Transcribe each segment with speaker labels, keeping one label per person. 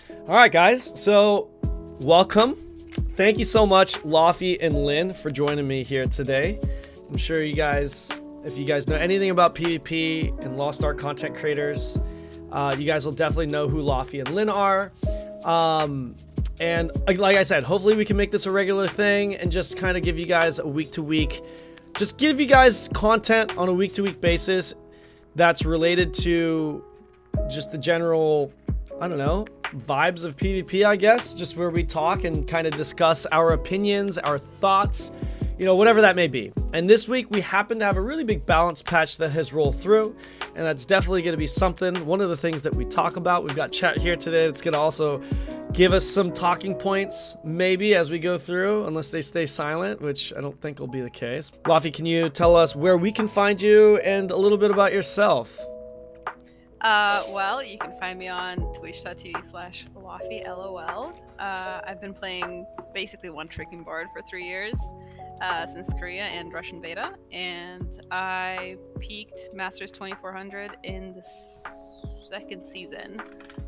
Speaker 1: All right, guys. So, welcome. Thank you so much, Laufie and Lin, for joining me here today. I'm sure you guys, if you guys know anything about PvP and Lost Ark content creators, you guys will definitely know who Laufie and Lin are. And like I said, hopefully we can make this a regular thing and just kind of give you guys a week-to-week, just give you guys content on a week-to-week basis that's related to just the general, I don't know, vibes of PvP, I guess, just where we talk and kind of discuss our opinions, our thoughts, you know, whatever that may be. And this week we happen to have a really big balance patch that has rolled through, and that's definitely going to be something, one of the things that we talk about. We've got chat here today that's going to also give us some talking points maybe as we go through, unless they stay silent, which I don't think will be the case. Laufie, can you tell us where we can find you and a little bit about yourself?
Speaker 2: Well, you can find me on twitch.tv/Laufie, LOL. I've been playing basically one tricking board for 3 years, since Korea and Russian beta, and I peaked Masters 2400 in the second season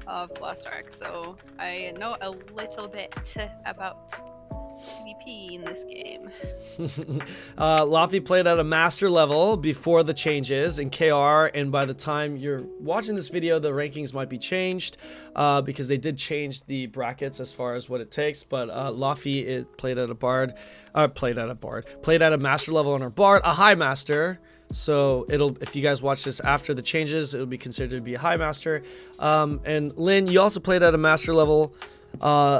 Speaker 2: of Lost Ark, so I know a little bit about PvP in this game.
Speaker 1: Laufie played at a master level before the changes in KR, and by the time you're watching this video, the rankings might be changed because they did change the brackets as far as what it takes. But Laufie played at a master level on her bard, a high master. So if you guys watch this after the changes, it'll be considered to be a high master. And Lin, you also played at a master level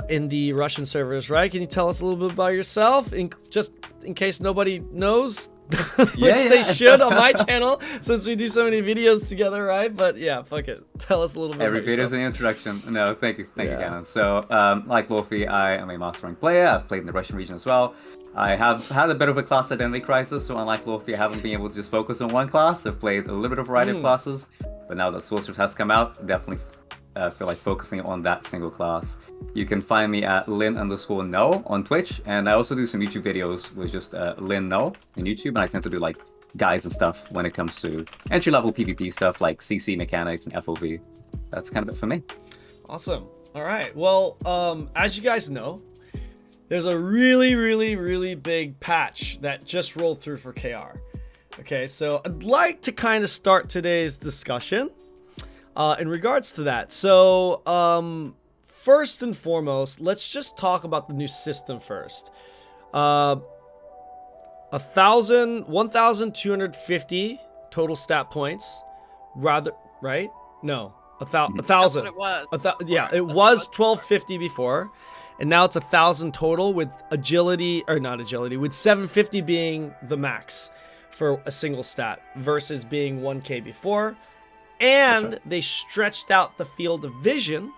Speaker 1: in the Russian servers, right? Can you tell us a little bit about yourself, just in case nobody knows, which they should on my channel, since we do so many videos together, right? But yeah, fuck it. Tell us a little bit
Speaker 3: Every
Speaker 1: about
Speaker 3: video
Speaker 1: yourself.
Speaker 3: is an introduction. No, thank you, Kanon. So, like Laufie, I am a master rank player. I've played in the Russian region as well. I have had a bit of a class identity crisis, so unlike Laufie, I haven't been able to just focus on one class. I've played a little bit of a variety of classes, but now that Sorceress has come out, definitely feel like focusing on that single class. You can find me at Lin_No on Twitch, and I also do some YouTube videos with just Lin-No on YouTube, and I tend to do like guides and stuff when it comes to entry-level PvP stuff like CC mechanics and FOV. That's kind of it for me.
Speaker 1: Awesome. All right. Well, as you guys know, there's a really big patch that just rolled through for KR. Okay, so I'd like to kind of start today's discussion in regards to that. So, first and foremost, let's just talk about the new system first. 1,250 total stat points, rather, right? No, a thousand.
Speaker 2: That's what it was.
Speaker 1: Yeah, it was 1,250 before, and now it's 1,000 total with agility, or not agility, with 750 being the max for a single stat versus being 1K before. And they stretched out the field of vision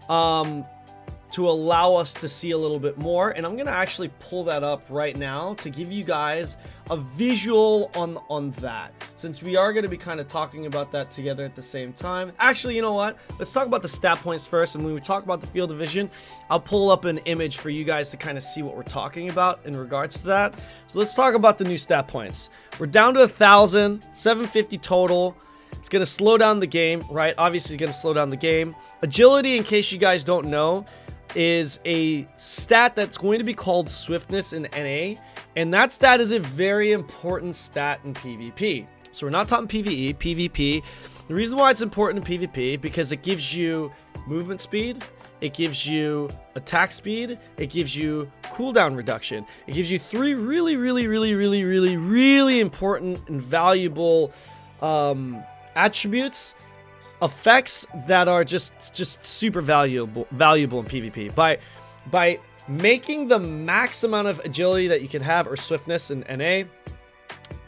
Speaker 1: to allow us to see a little bit more. And I'm going to actually pull that up right now to give you guys a visual on that, since we are going to be kind of talking about that together at the same time. Actually, you know what? Let's talk about the stat points first. And when we talk about the field of vision, I'll pull up an image for you guys to kind of see what we're talking about in regards to that. So let's talk about the new stat points. We're down to 1,000, 750 total. It's going to slow down the game, right? Obviously, it's going to slow down the game. Agility, in case you guys don't know, is a stat that's going to be called swiftness in NA. And that stat is a very important stat in PvP. So we're not talking PvE, PvP. The reason why it's important in PvP, because it gives you movement speed, it gives you attack speed, it gives you cooldown reduction. It gives you three really important and valuable attributes, effects that are just super valuable in PvP. By making the max amount of agility that you can have, or swiftness in NA,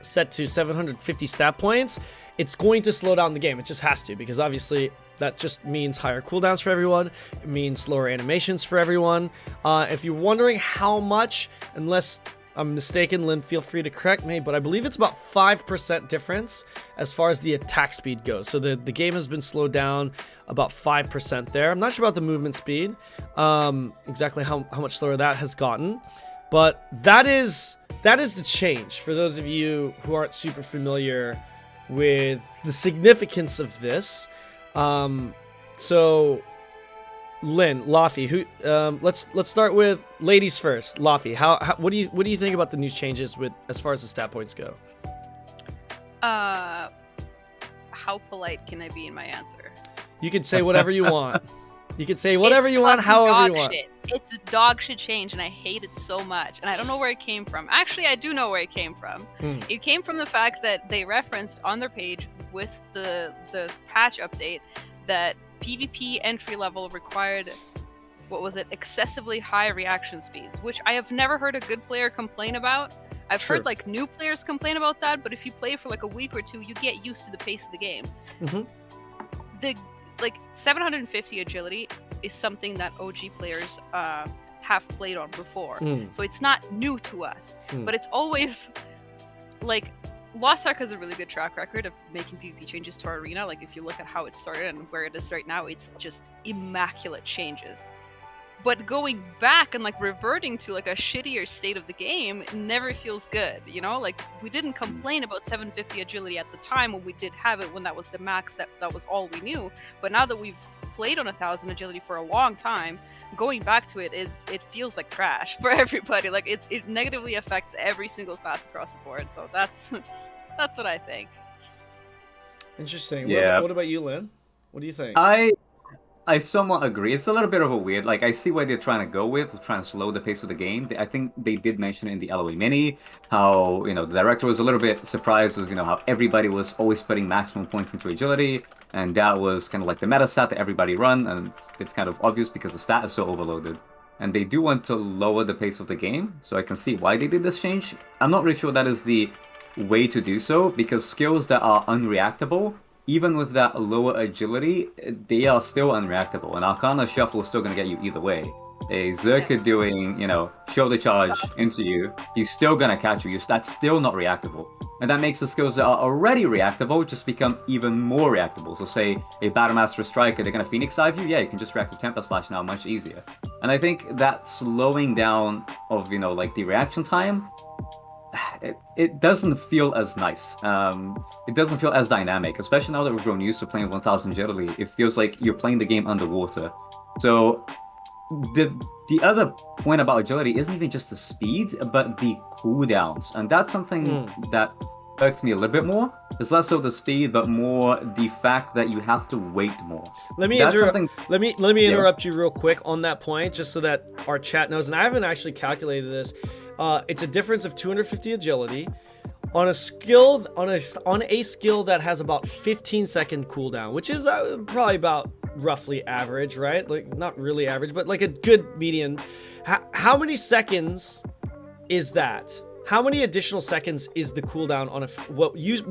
Speaker 1: set to 750 stat points, it's going to slow down the game. It just has to, because obviously that just means higher cooldowns for everyone. It means slower animations for everyone. If you're wondering how much, unless I'm mistaken, Lin, feel free to correct me, but I believe it's about 5% difference as far as the attack speed goes. So the game has been slowed down about 5% there. I'm not sure about the movement speed, exactly how much slower that has gotten, but that is the change for those of you who aren't super familiar with the significance of this. So Lin, Laufie, who let's start with ladies first. Laufie, how what do you think about the new changes with as far as the stat points go?
Speaker 2: How polite can I be in my answer?
Speaker 1: You could say whatever you want. You could say whatever you want, however you want.
Speaker 2: Shit. It's dog shit change, and I hate it so much. And I don't know where it came from. Actually, I do know where it came from. It came from the fact that they referenced on their page with the patch update that PvP entry level required, what was it, excessively high reaction speeds, which I have never heard a good player complain about. I've heard like new players complain about that, but if you play for like a week or two, you get used to the pace of the game. The 750 agility is something that OG players have played on before, so it's not new to us. But it's always like Lost Ark has a really good track record of making PvP changes to our arena. Like if you look at how it started and where it is right now, it's just immaculate changes. But going back and like reverting to like a shittier state of the game never feels good, you know? Like we didn't complain about 750 agility at the time when we did have it, when that was the max, that was all we knew. But now that we've played on 1000 agility for a long time, going back to it feels like trash for everybody. Like it negatively affects every single class across the board. So that's what I think.
Speaker 1: Interesting.
Speaker 3: Yeah.
Speaker 1: What about you, Lin? What do you think?
Speaker 3: I somewhat agree. It's a little bit of a weird, like, I see where they're trying to go with trying to slow the pace of the game. I think they did mention in the LOE Mini how, the director was a little bit surprised with, how everybody was always putting maximum points into agility, and that was kind of like the meta stat that everybody run, and it's kind of obvious because the stat is so overloaded. And they do want to lower the pace of the game, so I can see why they did this change. I'm not really sure that is the way to do so, because skills that are unreactable, even with that lower agility, they are still unreactable. An Arcana Shuffle is still going to get you either way. A Zerka doing, shoulder charge into you, he's still going to catch you. That's still not reactable. And that makes the skills that are already reactable just become even more reactable. So say a Battlemaster Striker, they're going to Phoenix Dive you, yeah, you can just react with Temper Slash now much easier. And I think that slowing down of, the reaction time, it doesn't feel as nice. It doesn't feel as dynamic, especially now that we've grown used to playing 1000 agility. It feels like you're playing the game underwater. So the other point about agility isn't even just the speed, but the cooldowns, and that's something that irks me a little bit more. It's less so the speed, but more the fact that you have to wait more.
Speaker 1: Let me interrupt you real quick on that point, just so that our chat knows. And I haven't actually calculated this. It's a difference of 250 agility on a skill on a skill that has about 15-second cooldown, which is probably about roughly average, right? Like not really average, but like a good median. How many seconds is that? How many additional seconds is the cooldown on what used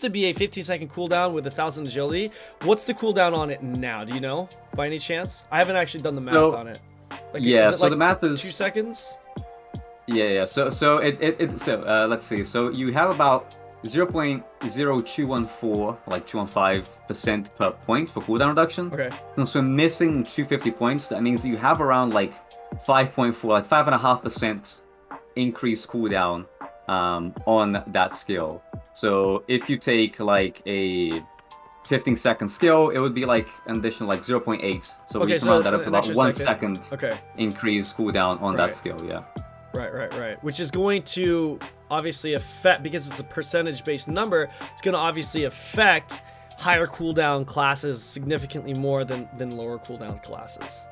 Speaker 1: to be a 15-second cooldown with 1000 agility? What's the cooldown on it now? Do you know by any chance? I haven't actually done the math on it.
Speaker 3: The math is
Speaker 1: 2 seconds.
Speaker 3: Yeah. So let's see. So you have about 0.0214, like 215% per point for cooldown reduction.
Speaker 1: Okay.
Speaker 3: So we're missing 250 points. That means you have around like 5.4, like 5.5% increased cooldown on that skill. So if you take like a 15-second skill, it would be like an additional like 0.8. So we can round that up to about 1 second increase cooldown on that skill. Yeah.
Speaker 1: Right. Which is going to obviously affect, because it's a percentage-based number, it's going to obviously affect higher cooldown classes significantly more than lower cooldown classes.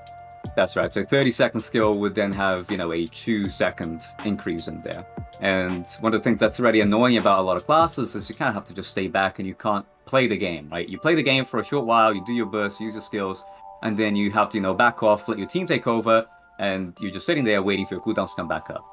Speaker 3: That's right. So 30-second skill would then have, a 2-second increase in there. And one of the things that's already annoying about a lot of classes is you kind of have to just stay back and you can't play the game, right? You play the game for a short while, you do your burst, use your skills, and then you have to, back off, let your team take over, and you're just sitting there waiting for your cooldowns to come back up.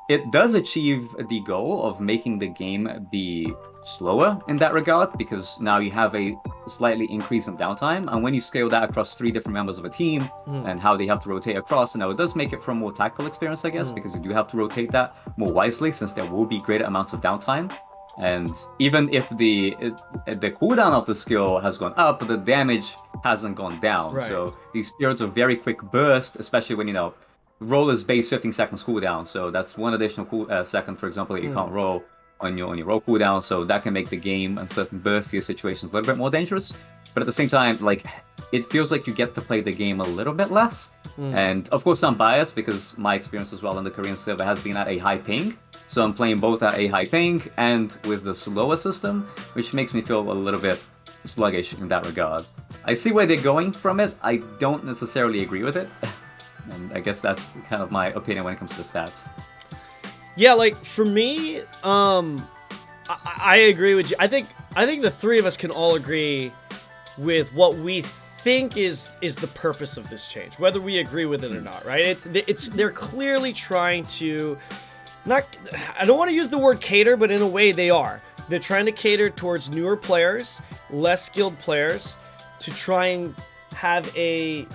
Speaker 3: It does achieve the goal of making the game be slower in that regard, because now you have a slightly increase in downtime, and when you scale that across 3 different members of a team and how they have to rotate across, now it does make it for a more tactical experience, I guess, because you do have to rotate that more wisely, since there will be greater amounts of downtime. And even if the cooldown of the skill has gone up, the damage hasn't gone down.
Speaker 1: Right.
Speaker 3: So these periods of very quick burst, especially when roll is base 15 seconds cooldown, so that's one additional second, for example, that you can't roll on your roll cooldown, so that can make the game and certain burstier situations a little bit more dangerous. But at the same time, like, it feels like you get to play the game a little bit less. And of course, I'm biased because my experience as well in the Korean server has been at a high ping. So I'm playing both at a high ping and with the slower system, which makes me feel a little bit sluggish in that regard. I see where they're going from it. I don't necessarily agree with it. And I guess that's kind of my opinion when it comes to the stats.
Speaker 1: Yeah, like for me, I agree with you. I think the three of us can all agree with what we think is the purpose of this change, whether we agree with it or not, right? They're clearly trying to not, I don't want to use the word cater, but in a way they are. They're trying to cater towards newer players, less skilled players, to try and have in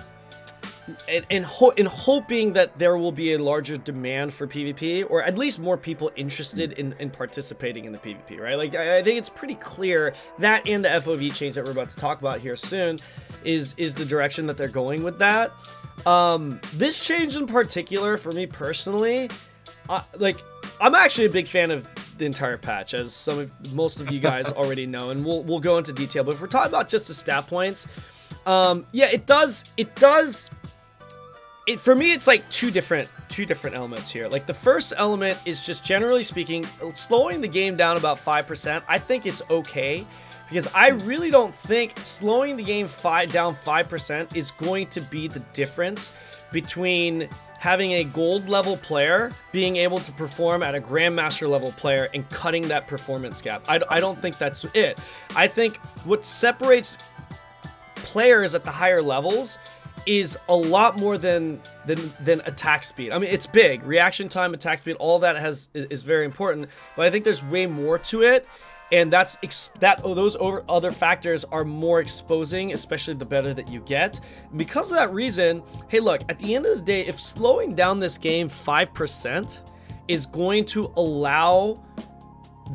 Speaker 1: hoping that there will be a larger demand for PvP, or at least more people interested in participating in the PvP, right? Like, I think it's pretty clear that, and the FOV change that we're about to talk about here soon is the direction that they're going with that. This change in particular, for me personally, like, I'm actually a big fan of the entire patch, as most of you guys already know, and we'll go into detail. But if we're talking about just the stat points, yeah, it does. For me, it's like two different elements here. Like, the first element is just, generally speaking, slowing the game down about 5%. I think it's okay, because I really don't think slowing the game down 5% is going to be the difference between having a gold level player being able to perform at a grandmaster level player and cutting that performance gap. I don't think that's it. I think what separates players at the higher levels is a lot more than attack speed. I mean, it's big. Reaction time, attack speed, all that is very important, but I think there's way more to it, and those other factors are more exposing, especially the better that you get. And because of that reason, hey, look, at the end of the day, if slowing down this game 5% is going to allow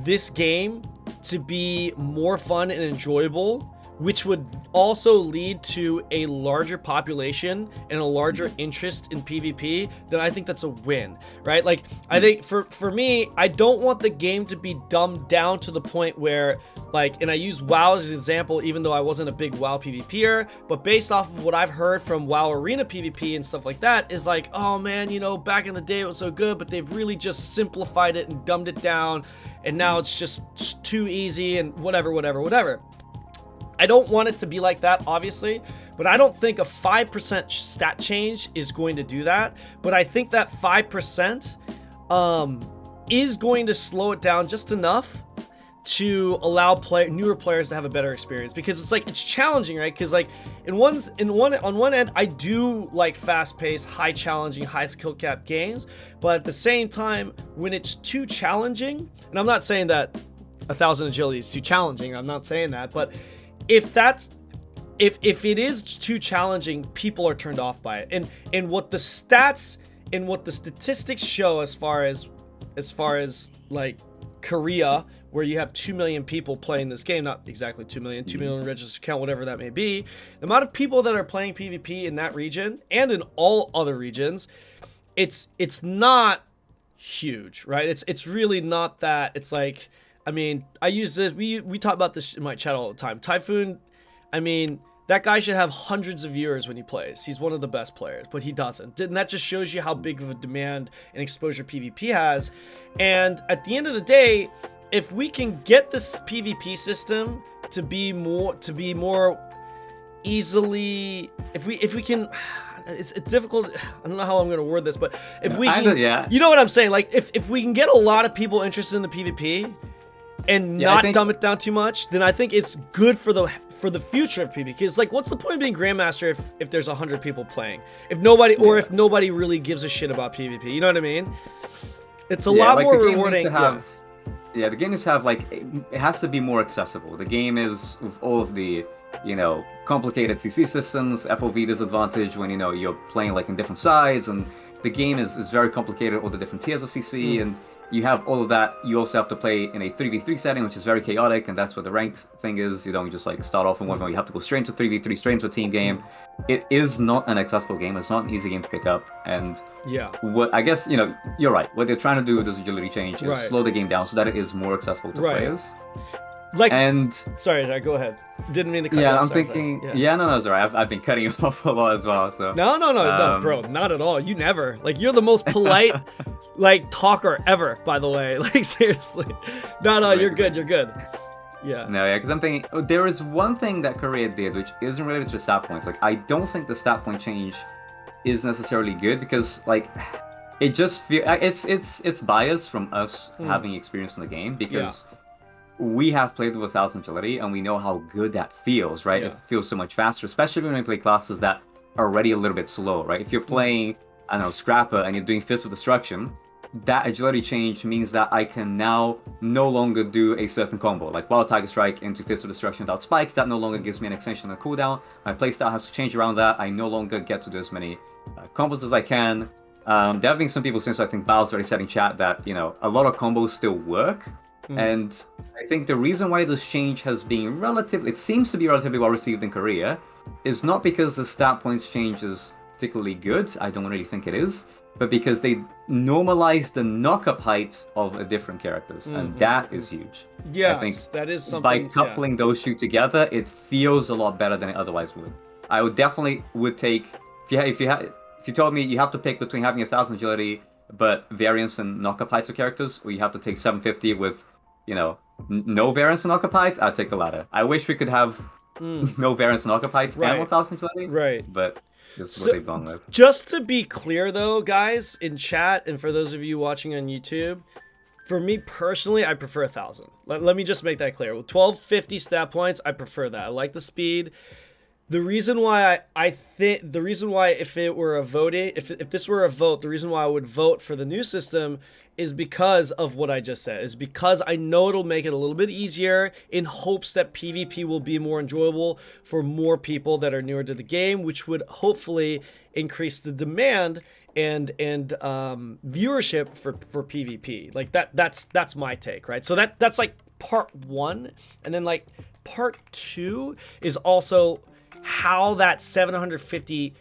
Speaker 1: this game to be more fun and enjoyable, which would also lead to a larger population and a larger interest in PvP, then I think that's a win, right? Like, I think for me, I don't want the game to be dumbed down to the point where, like, and I use WoW as an example, even though I wasn't a big WoW PvPer, but based off of what I've heard from WoW Arena PvP and stuff like that, is like, oh man, you know, back in the day it was so good, but they've really just simplified it and dumbed it down, and now it's just too easy and whatever. I don't want it to be like that, obviously, but I don't think a 5% stat change is going to do that. But I think that 5% is going to slow it down just enough to allow newer players to have a better experience, because it's like, it's challenging, right? Because like on one end, I do like fast-paced, high challenging, high skill cap games, but at the same time, when it's too challenging, and I'm not saying that 1,000 agility is too challenging, I'm not saying that, but if it is too challenging, people are turned off by it. And what the stats and what the statistics show, as far as like Korea, where you have 2 million people playing this game, not exactly 2 million, 2 million registered count, whatever that may be, the amount of people that are playing PvP in that region and in all other regions, it's not huge, right? It's really not that. It's like, I mean, I use this, we talk about this in my chat all the time. Typhoon, I mean, that guy should have hundreds of viewers when he plays. He's one of the best players, but he doesn't. And that just shows you how big of a demand and exposure PvP has. And at the end of the day, if we can get this PvP system to be more easily, if we can, it's difficult. I don't know how I'm going to word this, but if we can, you know what I'm saying? Like, if we can get a lot of people interested in the PvP, and not dumb it down too much, then I think it's good for the future of PvP. Because, like, what's the point of being Grandmaster if there's 100 people playing? If nobody really gives a shit about PvP, you know what I mean? It's a lot more rewarding.
Speaker 3: The game needs to have, like, it has to be more accessible. The game is, with all of the, you know, complicated CC systems, FOV disadvantage when, you know, you're playing, like, in different sides, and the game is very complicated, all the different tiers of CC, and you have all of that. You also have to play in a 3v3 setting, which is very chaotic, and that's what the ranked thing is. You don't just like start off in 1v1, you have to go straight into 3v3, straight into a team game. It is not an accessible game, it's not an easy game to pick up, and what I guess, you're right, what they're trying to do with this agility change is slow the game down so that it is more accessible to players.
Speaker 1: Sorry, go ahead. Didn't mean to cut you
Speaker 3: Yeah,
Speaker 1: off.
Speaker 3: I'm thinking. No, it's alright. I've been cutting you off a lot as well. So
Speaker 1: no, bro, not at all. You never. Like, you're the most polite, like, talker ever. By the way, like, seriously. No, you're good. Yeah.
Speaker 3: No, because I'm thinking there is one thing that Korea did which isn't related to the stat points. Like, I don't think the stat point change is necessarily good because, like, it just feels it's bias from us having experience in the game because. We have played with 1000 agility and we know how good that feels, right? It feels so much faster, especially when we play classes that are already a little bit slow, right? If you're playing, I don't know, Scrapper and you're doing Fist of Destruction, that agility change means that I can now no longer do a certain combo, like Wild Tiger Strike into Fist of Destruction without spikes. That no longer gives me an extension on cooldown. My playstyle has to change around that. I no longer get to do as many combos as I can. There have been some people since I think Bal's already said in chat that, a lot of combos still work. And I think the reason why this change has been it seems to be relatively well received in Korea, is not because the stat points change is particularly good, I don't really think it is, but because they normalize the knock-up height of different characters, and that is huge.
Speaker 1: Yes,
Speaker 3: I think
Speaker 1: that is something.
Speaker 3: By coupling those two together, it feels a lot better than it otherwise would. I would take, if you told me you have to pick between having 1000 agility, but variance and knock-up heights of characters, or you have to take 750 with no variance in knock-up heights, I'd take the latter. I wish we could have no variance in knock-up heights and 1000 agility.
Speaker 1: Right.
Speaker 3: But this is what they've gone with.
Speaker 1: Just to be clear though, guys, in chat, and for those of you watching on YouTube, for me personally, I prefer 1000. Let me just make that clear. With 1250 stat points, I prefer that. I like the speed. The reason why if it were a voting, if this were a vote, the reason why I would vote for the new system is because of what I just said. Is because I know it'll make it a little bit easier in hopes that PvP will be more enjoyable for more people that are newer to the game, which would hopefully increase the demand and viewership for PvP. Like that's my take, right? So that's like part one, and then like part two is also how that 750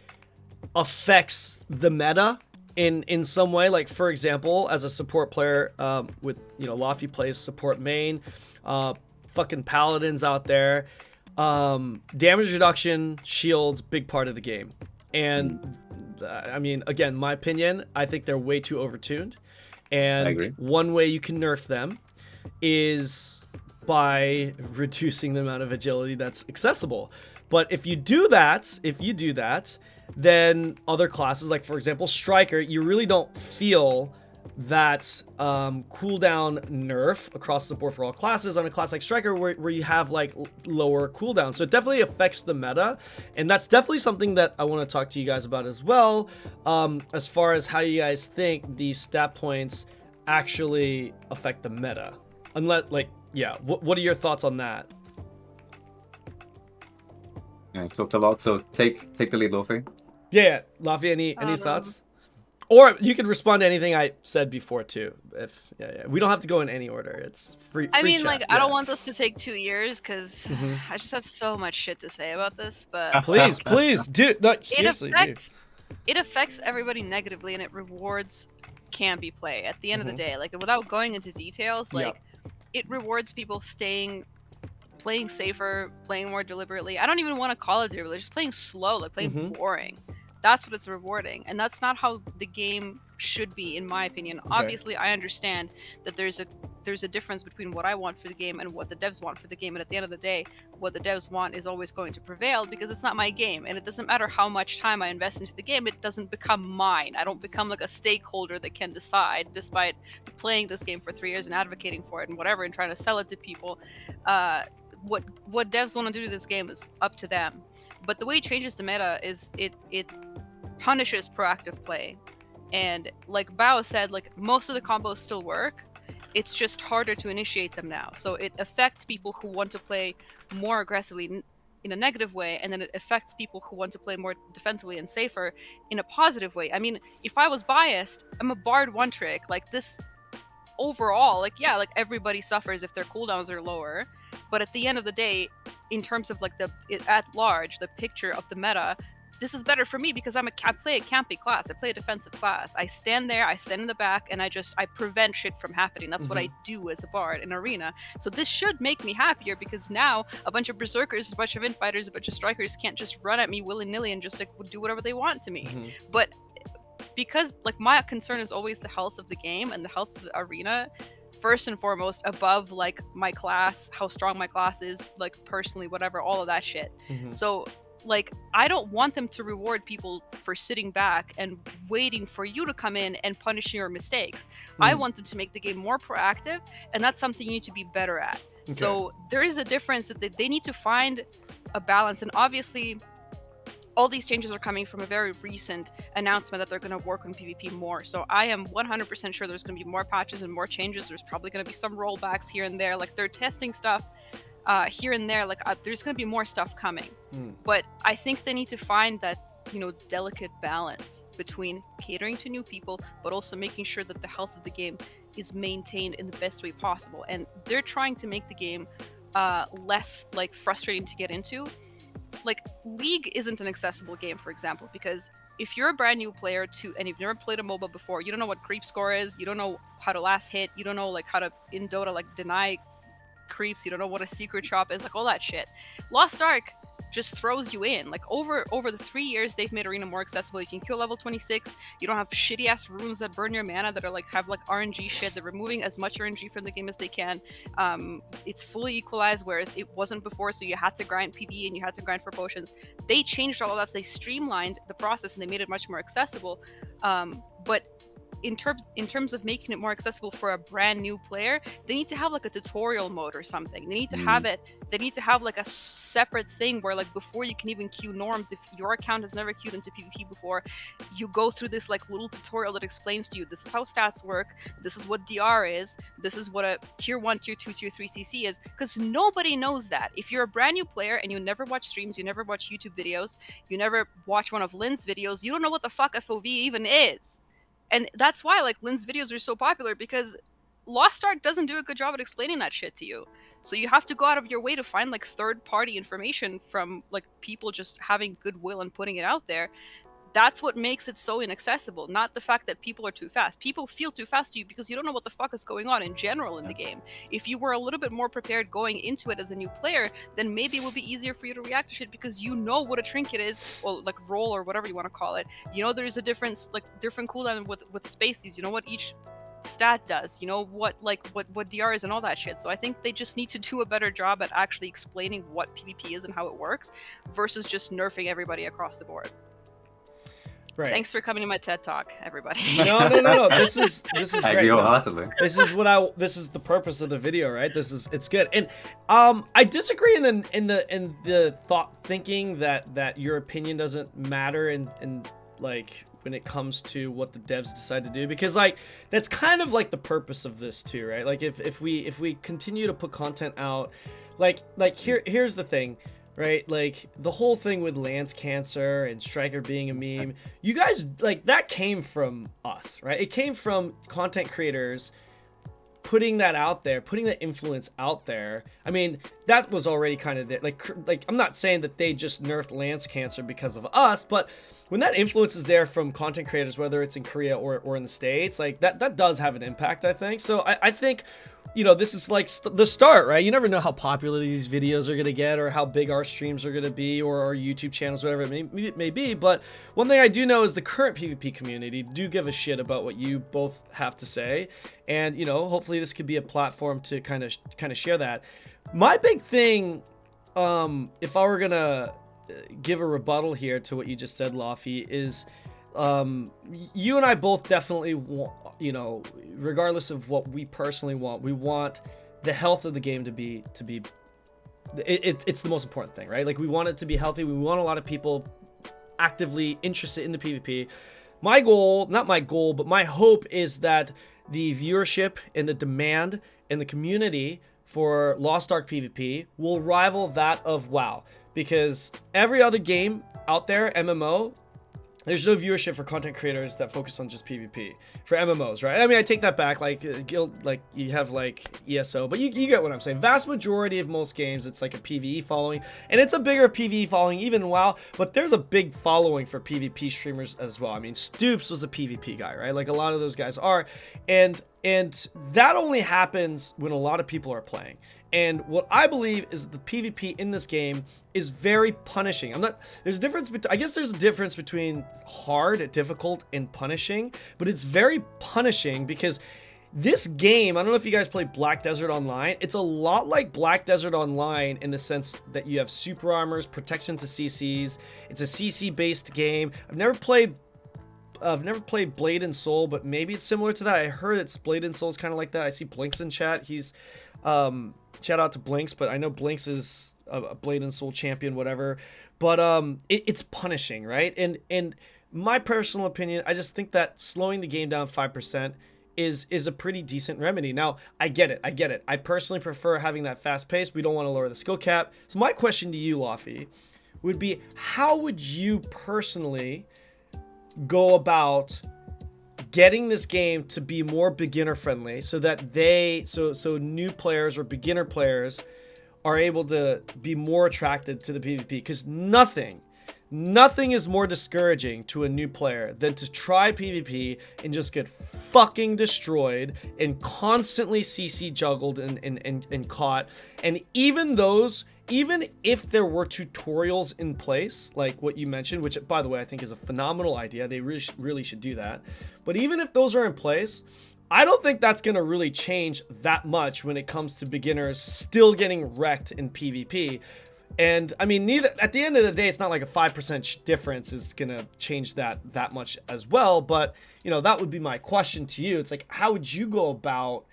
Speaker 1: affects the meta in some way. Like, for example, as a support player, with Laufie plays support main, fucking paladins out there, damage reduction, shields, big part of the game. And I mean, again, my opinion, I think they're way too overtuned, and one way you can nerf them is by reducing the amount of agility that's accessible. But if you do that, then other classes, like for example Striker, you really don't feel that cooldown nerf across the board for all classes on a class like Striker where you have like lower cooldown. So it definitely affects the meta, and that's definitely something that I want to talk to you guys about as well, as far as how you guys think these stat points actually affect the meta. Unless, like, what are your thoughts on that?
Speaker 3: Yeah, I've talked a lot, so take the lead, Laufie.
Speaker 1: Yeah, Laufie, any thoughts? Or you could respond to anything I said before too. If we don't have to go in any order. It's free.
Speaker 2: I mean,
Speaker 1: chat.
Speaker 2: like, I don't want this to take 2 years because I just have so much shit to say about this. But
Speaker 1: please, dude. No, seriously,
Speaker 2: it affects everybody negatively, and it rewards campy play. At the end of the day, like, without going into details, like, it rewards people playing safer, playing more deliberately. I don't even want to call it deliberately, just playing slow, like playing boring. That's what it's rewarding, and that's not how the game should be, in my opinion. Obviously, I understand that there's a difference between what I want for the game and what the devs want for the game, and at the end of the day, what the devs want is always going to prevail because it's not my game, and it doesn't matter how much time I invest into the game, it doesn't become mine. I don't become like a stakeholder that can decide, despite playing this game for 3 years and advocating for it and whatever and trying to sell it to people. What devs want to do to this game is up to them. But the way it changes the meta is it punishes proactive play. And like Bao said, like, most of the combos still work. It's just harder to initiate them now. So it affects people who want to play more aggressively. in a negative way, and then it affects people who want to play more defensively and safer in a positive way. I mean, if I was biased, I'm a bard one trick. Like this overall, like yeah, like everybody suffers if their cooldowns are lower, but at the end of the day, in terms of like at large, the picture of the meta, this is better for me because I play a campy class. I play a defensive class. I stand there, I stand in the back, and I prevent shit from happening. That's what I do as a bard in arena. So this should make me happier because now a bunch of berserkers, a bunch of infighters, a bunch of strikers can't just run at me willy-nilly and just like do whatever they want to me. But because like my concern is always the health of the game and the health of the arena first and foremost, above like my class, how strong my class is, like personally, whatever, all of that shit. So like I don't want them to reward people for sitting back and waiting for you to come in and punish your mistakes. I want them to make the game more proactive, and that's something you need to be better at. So there is a difference that they need to find a balance, and obviously all these changes are coming from a very recent announcement that they're going to work on PvP more. So I am 100% sure there's going to be more patches and more changes. There's probably going to be some rollbacks here and there. Like they're testing stuff here and there. Like there's going to be more stuff coming. But I think they need to find that, you know, delicate balance between catering to new people, but also making sure that the health of the game is maintained in the best way possible. And they're trying to make the game less like frustrating to get into. Like League isn't an accessible game, for example, because if you're a brand new player and you've never played a MOBA before, you don't know what creep score is, you don't know how to last hit, you don't know like how to in Dota like deny creeps, you don't know what a secret shop is, like all that shit. Lost Ark just throws you in. Like over the 3 years they've made arena more accessible. You can kill level 26. You don't have shitty ass runes that burn your mana that are like have like RNG shit. They're removing as much RNG from the game as they can. It's fully equalized, whereas it wasn't before, so you had to grind PvE and you had to grind for potions. They changed all of that, so they streamlined the process and they made it much more accessible. But in terms of making it more accessible for a brand new player, they need to have like a tutorial mode or something. They need to have it. They need to have like a separate thing where like before you can even queue norms, if your account has never queued into PvP before, you go through this like little tutorial that explains to you this is how stats work, this is what DR is, this is what a tier 1, tier 2, tier 3 CC is, because nobody knows that. If you're a brand new player and you never watch streams, you never watch YouTube videos, you never watch one of Lin's videos, you don't know what the fuck FOV even is. And that's why like Lin's videos are so popular, because Lost Ark doesn't do a good job at explaining that shit to you. So you have to go out of your way to find like third-party information from like people just having goodwill and putting it out there. That's what makes it so inaccessible, not the fact that people are too fast. People feel too fast to you because you don't know what the fuck is going on in general in the game. If you were a little bit more prepared going into it as a new player, then maybe it would be easier for you to react to shit because you know what a trinket is, or like roll or whatever you want to call it. You know there's a difference, like different cooldown with spaces. You know what each stat does. You know what DR is and all that shit. So I think they just need to do a better job at actually explaining what PvP is and how it works, versus just nerfing everybody across the board.
Speaker 1: Right.
Speaker 2: Thanks for coming to my TED Talk, everybody.
Speaker 1: No. This is great. This is the purpose of the video, right? It's good. And I disagree in the thought thinking that your opinion doesn't matter in like when it comes to what the devs decide to do, because like that's kind of like the purpose of this too, right? Like if we continue to put content out, like here's the thing. Right, like the whole thing with Lance Cancer and Striker being a meme, you guys, like, that came from us, right? It came from content creators putting that out there, putting that influence out there. I mean, that was already kind of there. Like I'm not saying that they just nerfed Lance Cancer because of us, but when that influence is there from content creators, whether it's in Korea or in the States, like that does have an impact, I think. So I think, you know, this is like the start, right? You never know how popular these videos are going to get or how big our streams are going to be or our YouTube channels, whatever it may be. But one thing I do know is the current PvP community do give a shit about what you both have to say. And, you know, hopefully this could be a platform to kind of share that. My big thing, if I were going to give a rebuttal here to what you just said, Laufie, is you and I both definitely want, you know, regardless of what we personally want, we want the health of the game to be it's the most important thing, right? Like we want it to be healthy. We want a lot of people actively interested in the PvP. My goal, not my goal, but my hope is that the viewership and the demand and the community for Lost Ark PvP will rival that of WoW. because every other game out there, MMO, there's no viewership for content creators that focus on just PvP for MMOs, right? I mean, I take that back. Like guild, like you have like ESO, but you get what I'm saying. Vast majority of most games, it's like a PvE following, and it's a bigger PvE following even WoW. But there's a big following for PvP streamers as well. I mean, Stoops was a PvP guy, right? Like a lot of those guys are, and that only happens when a lot of people are playing. And what I believe is that the PvP in this game is very punishing. There's a difference I guess there's a difference between hard, difficult, and punishing, but it's very punishing because this game, I don't know if you guys play Black Desert Online, it's a lot like Black Desert Online in the sense that you have super armors, protection to CCs, it's a CC based game. I've never played Blade and Soul, but maybe it's similar to that. I heard it's Blade and Soul is kind of like that. I see Blinks in chat. He's shout out to Blinks, but I know Blinks is a Blade and Soul champion, whatever. But it's punishing, right? And my personal opinion, I just think that slowing the game down 5% is a pretty decent remedy. Now, I get it. I personally prefer having that fast pace. We don't want to lower the skill cap. So my question to you, Laufie, would be how would you personally go about getting this game to be more beginner friendly so that so new players or beginner players are able to be more attracted to the PvP? Because nothing is more discouraging to a new player than to try PvP and just get fucking destroyed and constantly CC juggled and caught. And even if there were tutorials in place, like what you mentioned, which by the way, I think is a phenomenal idea. They really should do that. But even if those are in place, I don't think that's going to really change that much when it comes to beginners still getting wrecked in PvP. And I mean, at the end of the day, it's not like a 5% difference is going to change that much as well. But, you know, that would be my question to you. It's like, how would you go about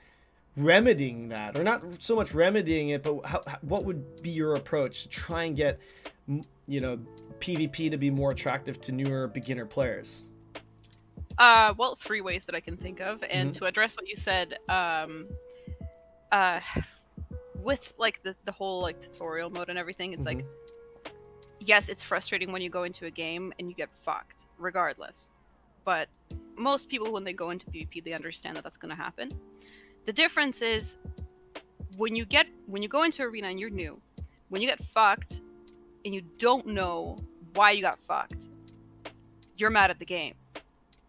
Speaker 1: remedying that? Or not so much remedying it, but what would be your approach to try and get, you know, PvP to be more attractive to newer beginner players?
Speaker 2: Well, 3 ways that I can think of. And to address what you said, with like the whole like tutorial mode and everything, it's like, yes, it's frustrating when you go into a game and you get fucked regardless, but most people when they go into PvP, they understand that that's going to happen. The difference is when you go into arena and you're new, when you get fucked and you don't know why you got fucked, you're mad at the game.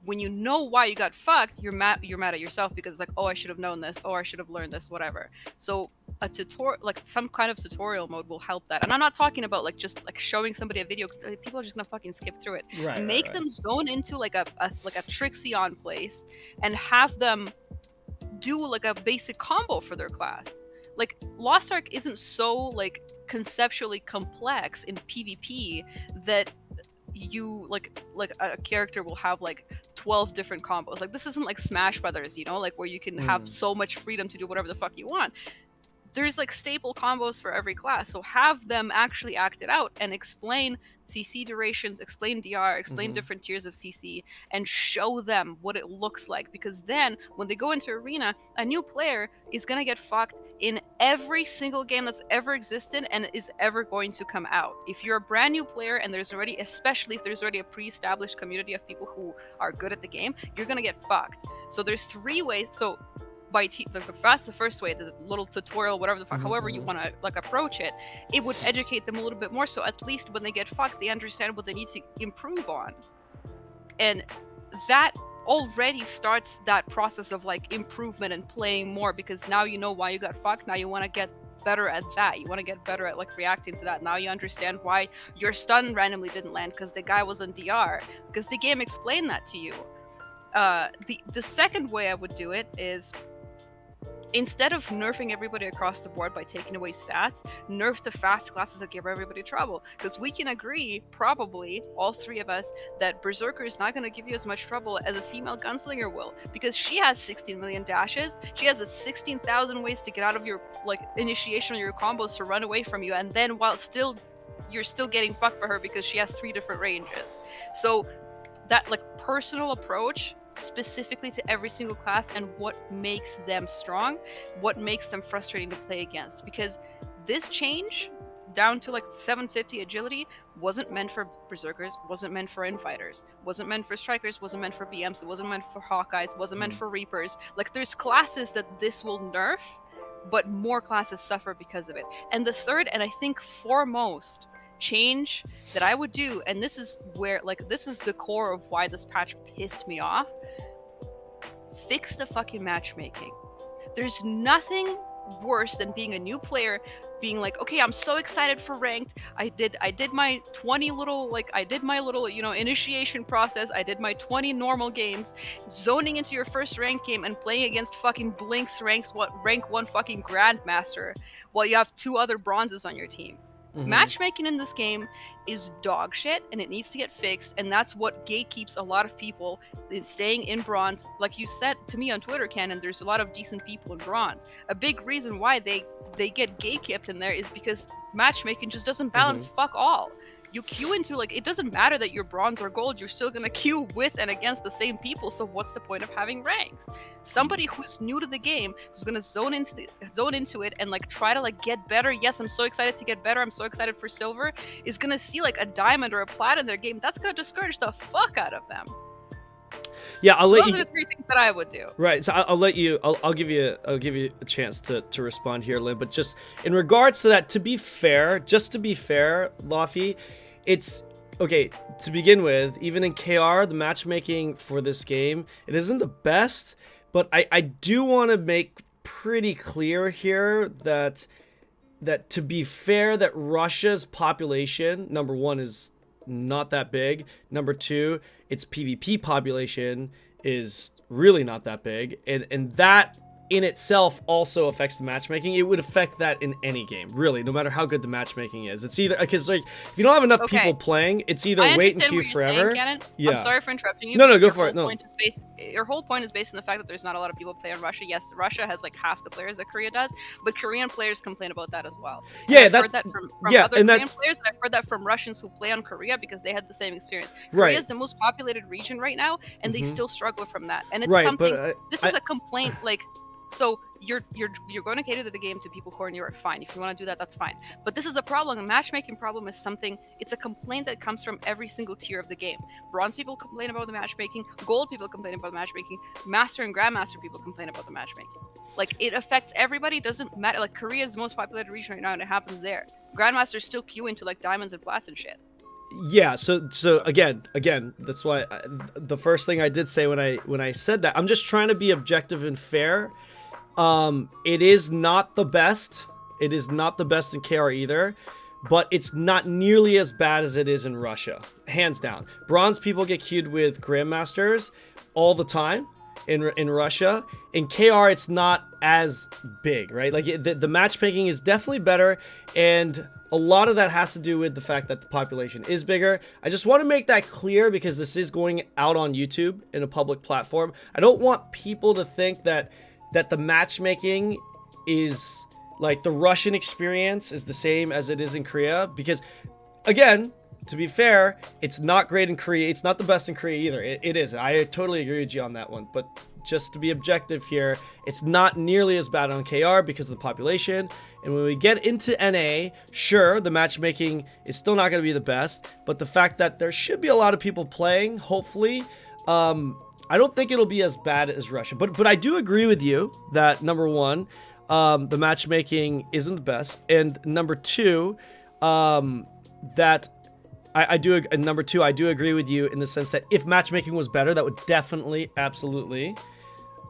Speaker 2: When you know why you got fucked, you're mad at yourself because it's like, oh, I should have known this, oh, I should have learned this, whatever. So a tutorial, like some kind of tutorial mode, will help that. And I'm not talking about like just like showing somebody a video because people are just gonna fucking skip through it.
Speaker 1: Right,
Speaker 2: Make them zone into like a Trixion place and have them do like a basic combo for their class. Like Lost Ark isn't so like conceptually complex in PvP that you like a character will have like 12 different combos. Like this isn't like Smash Brothers, you know, like where you can have so much freedom to do whatever the fuck you want. There's like staple combos for every class, so have them actually act it out and explain CC durations, explain DR, explain different tiers of CC, and show them what it looks like. Because then when they go into arena, a new player is gonna get fucked in every single game that's ever existed and is ever going to come out. If you're a brand new player and especially if there's already a pre-established community of people who are good at the game, you're gonna get fucked. So there's 3 ways. So that's the first way, the little tutorial, whatever the fuck, however you want to like approach it, it would educate them a little bit more, so at least when they get fucked, they understand what they need to improve on. And that already starts that process of like improvement and playing more, because now you know why you got fucked. Now you want to get better at that. You want to get better at like reacting to that. Now you understand why your stun randomly didn't land because the guy was on DR, because the game explained that to you. The second way I would do it is, instead of nerfing everybody across the board by taking away stats, nerf the fast classes that give everybody trouble. Because we can agree, probably, all 3 of us, that Berserker is not going to give you as much trouble as a female gunslinger will. Because she has 16 million dashes, she has 16,000 ways to get out of your like initiation or your combos to run away from you, and then while you're still getting fucked by her because she has 3 different ranges. So that like personal approach specifically to every single class and what makes them strong, what makes them frustrating to play against. Because this change down to like 750 agility wasn't meant for berserkers, wasn't meant for infighters, wasn't meant for strikers, wasn't meant for BMs, it wasn't meant for Hawkeyes, wasn't meant for Reapers. Like there's classes that this will nerf, but more classes suffer because of it. And the third, and I think foremost, change that I would do, and this is where, like, this is the core of why this patch pissed me off. Fix the fucking matchmaking. There's nothing worse than being a new player being like, okay, I'm so excited for ranked. I did my 20 little, like, I did my little, you know, initiation process. I did my 20 normal games, zoning into your first ranked game and playing against fucking Blink's rank 1 fucking Grandmaster while you have 2 other bronzes on your team. Matchmaking in this game is dog shit, and it needs to get fixed, and that's what gatekeeps a lot of people in staying in bronze. Like you said to me on Twitter, Kanon, there's a lot of decent people in bronze. A big reason why they get gatekept in there is because matchmaking just doesn't balance fuck all. You queue into, like, it doesn't matter that you're bronze or gold, you're still gonna queue with and against the same people, so what's the point of having ranks? Somebody who's new to the game, who's gonna zone into it and like try to like get better, yes, I'm so excited to get better, I'm so excited for silver, is gonna see like a diamond or a plat in their game, that's gonna discourage the fuck out of them.
Speaker 1: Yeah, I'll let you.
Speaker 2: Those are the 3 things that I would do.
Speaker 1: Right, so I'll let you. I'll give you a chance to respond here, Lynn. But just in regards to that, to be fair, Laufie, it's okay. To begin with, even in KR, the matchmaking for this game, it isn't the best. But I do want to make pretty clear here that to be fair, that Russia's population, number one, is not that big. Number two, its PvP population is really not that big, and that in itself also affects the matchmaking. It would affect that in any game, really, no matter how good the matchmaking is. It's either because, like, if you don't have enough people playing, it's either wait and queue forever.
Speaker 2: Yeah. I'm sorry for interrupting you.
Speaker 1: No, go for it. No.
Speaker 2: Your whole point is based on the fact that there's not a lot of people playing Russia. Yes, Russia has like half the players that Korea does, but Korean players complain about that as well. And
Speaker 1: Yeah,
Speaker 2: I've heard that from other Korean players, and I've heard that from Russians who play on Korea because they had the same experience. Korea is the most populated region right now, and they still struggle from that. And it's something. This is a complaint, like. So you're going to cater to the game to people who are in Europe, fine. If you want to do that, that's fine. But this is a problem. A matchmaking problem is something. It's a complaint that comes from every single tier of the game. Bronze people complain about the matchmaking. Gold people complain about the matchmaking. Master and Grandmaster people complain about the matchmaking. Like, it affects everybody. It doesn't matter. Like, Korea is the most populated region right now, and it happens there. Grandmasters still queue into like diamonds and plats and shit.
Speaker 1: Yeah, so again, that's why the first thing I did say when I said that, I'm just trying to be objective and fair. It is not the best. It is not the best in KR either, but it's not nearly as bad as it is in Russia, hands down. Bronze people get queued with Grandmasters all the time in Russia. In KR, it's not as big, right? Like the matchmaking is definitely better, and a lot of that has to do with the fact that the population is bigger. I just want to make that clear because this is going out on YouTube in a public platform. I don't want people to think that the matchmaking is like the Russian experience is the same as it is in Korea, because again, to be fair, it's not great in Korea. It's not the best in Korea either. It is. I totally agree with you on that one. But just to be objective here, it's not nearly as bad on KR because of the population. And when we get into NA, sure, the matchmaking is still not going to be the best. But the fact that there should be a lot of people playing, hopefully, I don't think it'll be as bad as Russia. But I do agree with you that, number one, the matchmaking isn't the best. And number two, that I do agree with you in the sense that if matchmaking was better, that would definitely, absolutely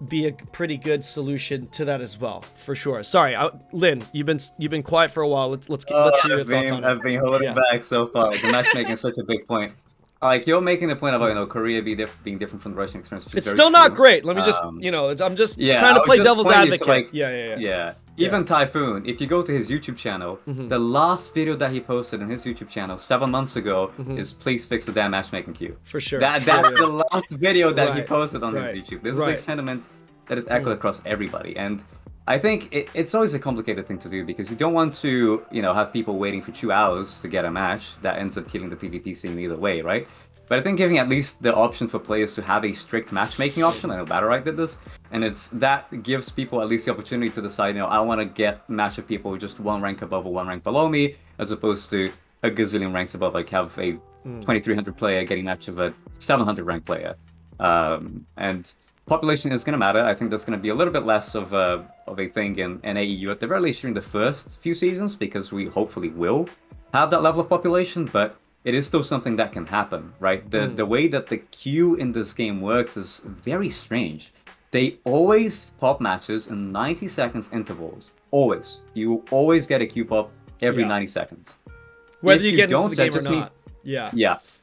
Speaker 1: be a pretty good solution to that as well, for sure. Sorry, Lin, you've been quiet for a while. Let's hear your thoughts on it.
Speaker 3: I've been holding back so far. The matchmaking is such a big point. Like, you're making the point about, Korea being different from the Russian experience. Which
Speaker 1: it's
Speaker 3: is
Speaker 1: still
Speaker 3: very
Speaker 1: not
Speaker 3: true.
Speaker 1: great. Let me just, I'm just trying to play devil's advocate.
Speaker 3: Yeah. Even Typhoon, if you go to his YouTube channel, the last video that he posted on his YouTube channel 7 months ago is please fix the damn matchmaking queue.
Speaker 1: For sure.
Speaker 3: That's the last video that he posted on his YouTube. This is a sentiment that is echoed across everybody. And I think it's always a complicated thing to do because you don't want to, have people waiting for 2 hours to get a match that ends up killing the PvP scene either way, right? But I think giving at least the option for players to have a strict matchmaking option, I know Battlerite did this, and that gives people at least the opportunity to decide, I want to get a match of people just one rank above or one rank below me, as opposed to a gazillion ranks above, like have a 2300 player getting match of a 700 rank player. And population is going to matter. I think that's going to be a little bit less of a thing in AEU, at the very least during the first few seasons, because we hopefully will have that level of population, but it is still something that can happen, right? The way that the queue in this game works is very strange. They always pop matches in 90 seconds intervals. Always. You always get a queue pop every 90 seconds.
Speaker 1: Whether
Speaker 3: If
Speaker 1: you get into the
Speaker 3: that
Speaker 1: game or
Speaker 3: just
Speaker 1: not.
Speaker 3: means-
Speaker 1: Yeah.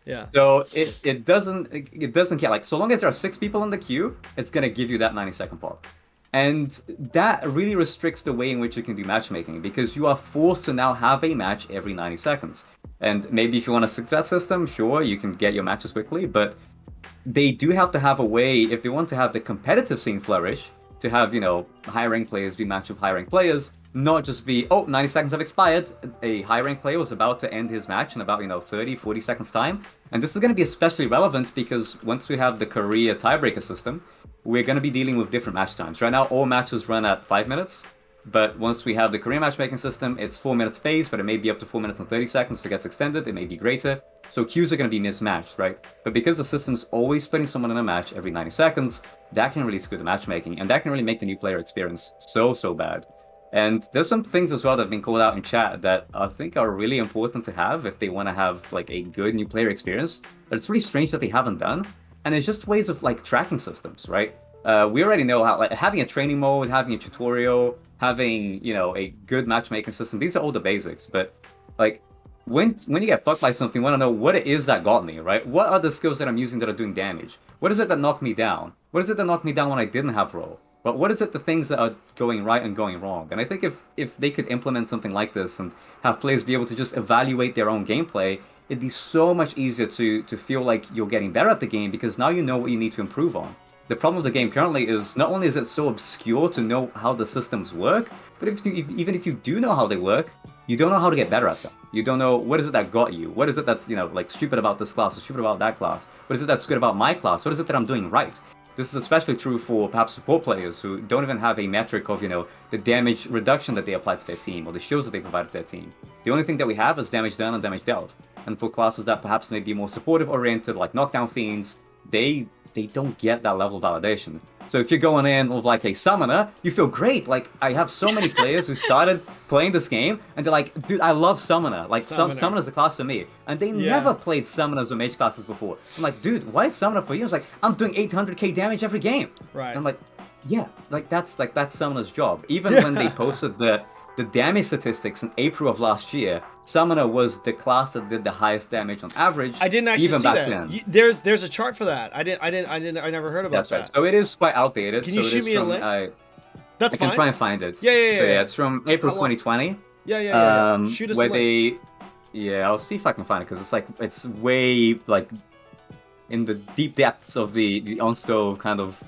Speaker 3: Yeah. So it doesn't care. Like, so long as there are 6 people in the queue, it's gonna give you that 90-second pop. And that really restricts the way in which you can do matchmaking, because you are forced to now have a match every 90 seconds. And maybe if you want to stick to that system, sure, you can get your matches quickly, but they do have to have a way, if they want to have the competitive scene flourish, to have, high-ranked players be matched with high-ranked players, not just be, 90 seconds have expired, a high-ranked player was about to end his match in about, 30, 40 seconds time. And this is going to be especially relevant because once we have the Korea tiebreaker system, we're going to be dealing with different match times. Right now, all matches run at 5 minutes, but once we have the Korean matchmaking system, it's 4 minutes pace, but it may be up to 4 minutes and 30 seconds. If it gets extended, it may be greater. So queues are going to be mismatched, right? But because the system's always putting someone in a match every 90 seconds, that can really screw the matchmaking, and that can really make the new player experience so bad. And there's some things as well that have been called out in chat that I think are really important to have if they want to have like a good new player experience. But it's really strange that they haven't done. And it's just ways of like tracking systems, right? We already know how, like, having a training mode, having a tutorial, having, a good matchmaking system. These are all the basics. But like, when you get fucked by something, you want to know what it is that got me, right? What are the skills that I'm using that are doing damage? What is it that knocked me down? What is it that knocked me down when I didn't have roll? But what is it, the things that are going right and going wrong? And I think if they could implement something like this and have players be able to just evaluate their own gameplay, it'd be so much easier to feel like you're getting better at the game, because now you know what you need to improve on. The problem with the game currently is not only is it so obscure to know how the systems work, but even if you do know how they work, you don't know how to get better at them. You don't know what is it that got you. What is it that's, like stupid about this class or stupid about that class? What is it that's good about my class? What is it that I'm doing right? This is especially true for perhaps support players who don't even have a metric of, the damage reduction that they apply to their team or the shields that they provide to their team. The only thing that we have is damage done and damage dealt. And for classes that perhaps may be more supportive oriented, like knockdown fiends, they don't get that level of validation. So if you're going in with like a summoner, you feel great. Like, I have so many players who started playing this game and they're like, dude, I love summoner. Like, summoner's a class for me. And they never played summoners or mage classes before. I'm like, dude, why is summoner for you? It's like, I'm doing 800k damage every game.
Speaker 1: Right.
Speaker 3: And I'm like, yeah, like that's summoner's job. Even when they posted the damage statistics in April of last year, Summoner was the class that did the highest damage on average.
Speaker 1: I didn't actually
Speaker 3: even
Speaker 1: see
Speaker 3: back
Speaker 1: that.
Speaker 3: then.
Speaker 1: There's a chart for that. I never heard about
Speaker 3: That's
Speaker 1: that.
Speaker 3: right. So it is quite outdated.
Speaker 1: Can you shoot me a link? That's
Speaker 3: I
Speaker 1: fine.
Speaker 3: can try and find it.
Speaker 1: Yeah.
Speaker 3: So yeah, it's from April 2020.
Speaker 1: Yeah. Shoot us a link.
Speaker 3: I'll see if I can find it, because it's way like in the deep depths of the on stove kind of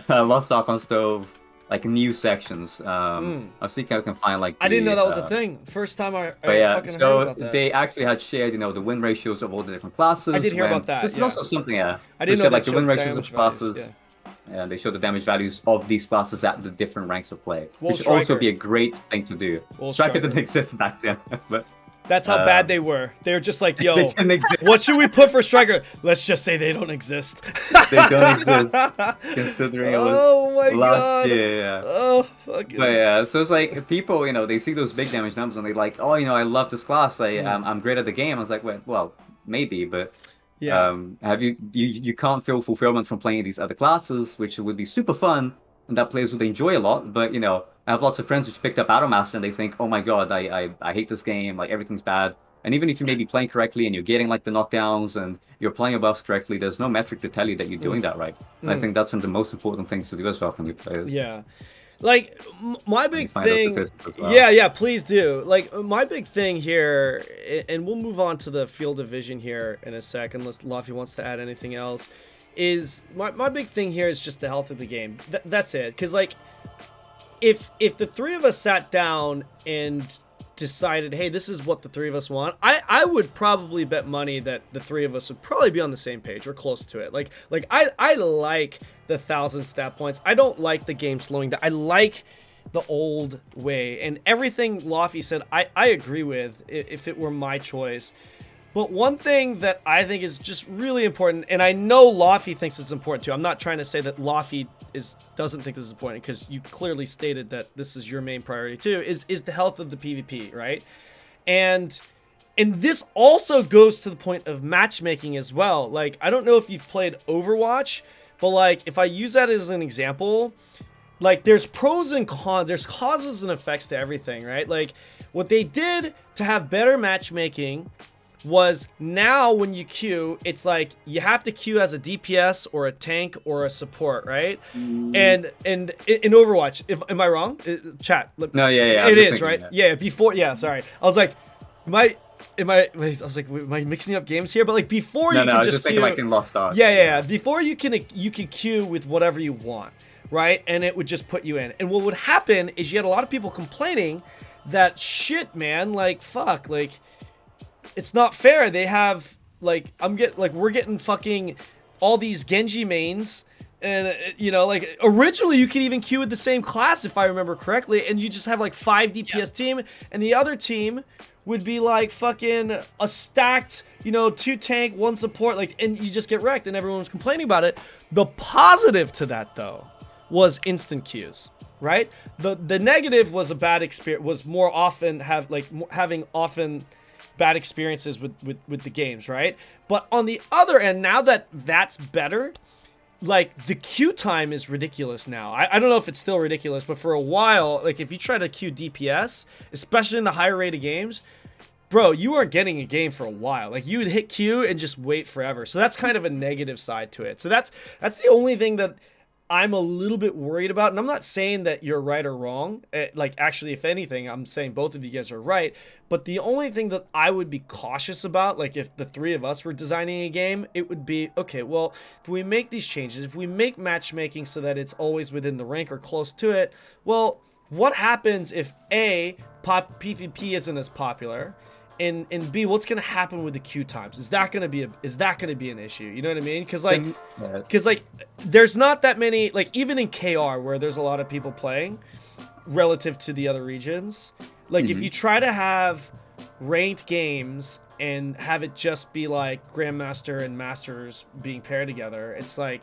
Speaker 3: Lost Ark on stove, like new sections. I'll see if I can find like.
Speaker 1: I didn't know that was a thing. First time I fucking heard about that.
Speaker 3: They actually had shared, the win ratios of all the different classes.
Speaker 1: I did hear about that.
Speaker 3: This is also something. I
Speaker 1: didn't know that
Speaker 3: like the win ratios
Speaker 1: damage
Speaker 3: of classes.
Speaker 1: values,
Speaker 3: And they show the damage values of these classes at the different ranks of play, which would
Speaker 1: Striker.
Speaker 3: also be a great thing to do. Striker didn't exist back then, but
Speaker 1: that's how bad they were. They were just like, yo,
Speaker 3: they didn't exist.
Speaker 1: what should we put for Striker? Let's just say they don't exist.
Speaker 3: They don't exist, considering it was last year. Yeah.
Speaker 1: Oh, fucking.
Speaker 3: But yeah, so it's like people, they see those big damage numbers and they're like, oh, I love this class. I'm great at the game. I was like, well, maybe, but.
Speaker 1: Yeah.
Speaker 3: Have you can't feel fulfillment from playing these other classes, which would be super fun and that players would enjoy a lot. But I have lots of friends which picked up Battlemaster and they think, oh my god, I hate this game, like everything's bad. And even if you may be playing correctly and you're getting like the knockdowns and you're playing your buffs correctly, there's no metric to tell you that you're doing that right. And I think that's one of the most important things to do as well for new players.
Speaker 1: Yeah. Like my big thing,
Speaker 3: well.
Speaker 1: yeah, please do. Like my big thing here, and we'll move on to the field of vision here in a sec, unless Laufie wants to add anything else. Is my big thing here is just the health of the game. That's it. Because like, if the three of us sat down and decided, hey, this is what the three of us want, I would probably bet money that the three of us would probably be on the same page or close to it. Like I like the 1,000 stat points. I don't like the game slowing down. I like the old way, and everything Laufie said I agree with if it were my choice. But one thing that I think is just really important, and I know Laufie thinks it's important too. I'm not trying to say that Laufie doesn't think this is important, because you clearly stated that this is your main priority too, is the health of the PvP, right? And this also goes to the point of matchmaking as well. Like, I don't know if you've played Overwatch, but like, if I use that as an example, like, there's pros and cons, there's causes and effects to everything, right? Like, what they did to have better matchmaking was, now when you queue, it's like you have to queue as a DPS or a tank or a support, right? And in Overwatch, am I wrong? Chat.
Speaker 3: No, yeah.
Speaker 1: It is, right? That. Yeah, before, yeah, sorry. I was like, wait, am I mixing up games here? But like, before you can just queue,
Speaker 3: like in Lost Ark.
Speaker 1: Yeah. Before you can queue with whatever you want, right? And it would just put you in. And what would happen is you had a lot of people complaining that, shit, man, like, fuck, like, it's not fair. They have, like, we're getting fucking all these Genji mains, and you know, like, originally you could even queue with the same class if I remember correctly, and you just have like 5 DPS team, and the other team would be like fucking a stacked, you know, 2 tank, 1 support, like, and you just get wrecked, and everyone was complaining about it. The positive to that though was instant queues, right? The negative was a bad experience, was more often having often bad experiences with the games, right? But on the other end, now that that's better, like, the queue time is ridiculous now. I don't know if it's still ridiculous, but for a while, like, if you try to queue DPS, especially in the higher rated games, bro, you weren't getting a game for a while. Like, you would hit queue and just wait forever. So that's kind of a negative side to it. So that's the only thing that I'm a little bit worried about. And I'm not saying that you're right or wrong. Like, actually, if anything, I'm saying both of you guys are right. But the only thing that I would be cautious about, like, if the three of us were designing a game, it would be, okay, well, if we make these changes, if we make matchmaking so that it's always within the rank or close to it, well, what happens if A, PvP isn't as popular, and B, what's gonna happen with the queue times? Is that gonna be an issue? You know what I mean? Because like, there's not that many, like, even in KR where there's a lot of people playing relative to the other regions. Like, if you try to have ranked games and have it just be like Grandmaster and Masters being paired together, it's like,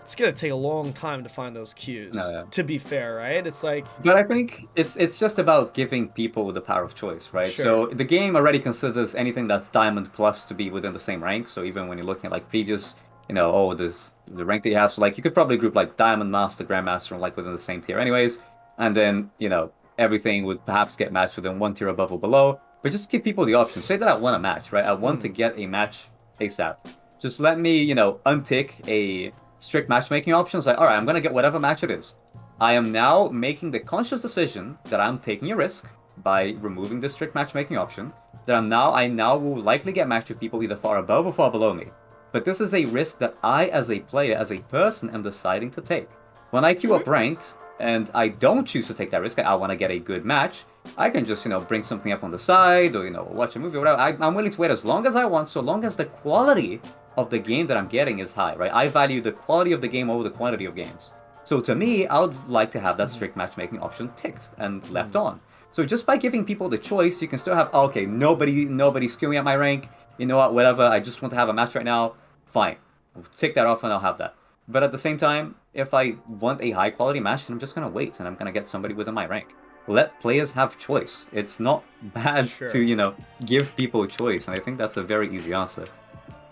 Speaker 1: it's gonna take a long time to find those queues. To be fair, right? It's like,
Speaker 3: but I think it's just about giving people the power of choice, right?
Speaker 1: Sure.
Speaker 3: So the game already considers anything that's Diamond Plus to be within the same rank. So even when you're looking at like previous, you know, there's the rank that you have. So like, you could probably group like Diamond Master, Grandmaster, and like within the same tier, anyways. And then, you know, everything would perhaps get matched within 1 tier above or below. But just give people the option. Say that I want a match, right? I want to get a match ASAP. Just let me, you know, untick a strict matchmaking options. Like, all right, I'm gonna get whatever match it is. I am now making the conscious decision that I'm taking a risk by removing the strict matchmaking option. That I now will likely get matched with people either far above or far below me. But this is a risk that I, as a player, as a person, am deciding to take. When I queue up ranked and I don't choose to take that risk, I want to get a good match, I can just, you know, bring something up on the side or, you know, watch a movie or whatever. I'm willing to wait as long as I want, so long as the quality of the game that I'm getting is high, right? I value the quality of the game over the quantity of games. So to me, I would like to have that strict matchmaking option ticked and left on. So just by giving people the choice, you can still have, oh, okay, nobody's queuing at my rank, you know what, whatever, I just want to have a match right now, fine. I'll tick that off and I'll have that. But at the same time, if I want a high quality match, then I'm just going to wait and I'm going to get somebody within my rank. Let players have choice. It's not bad to, you know, give people a choice. And I think that's a very easy answer.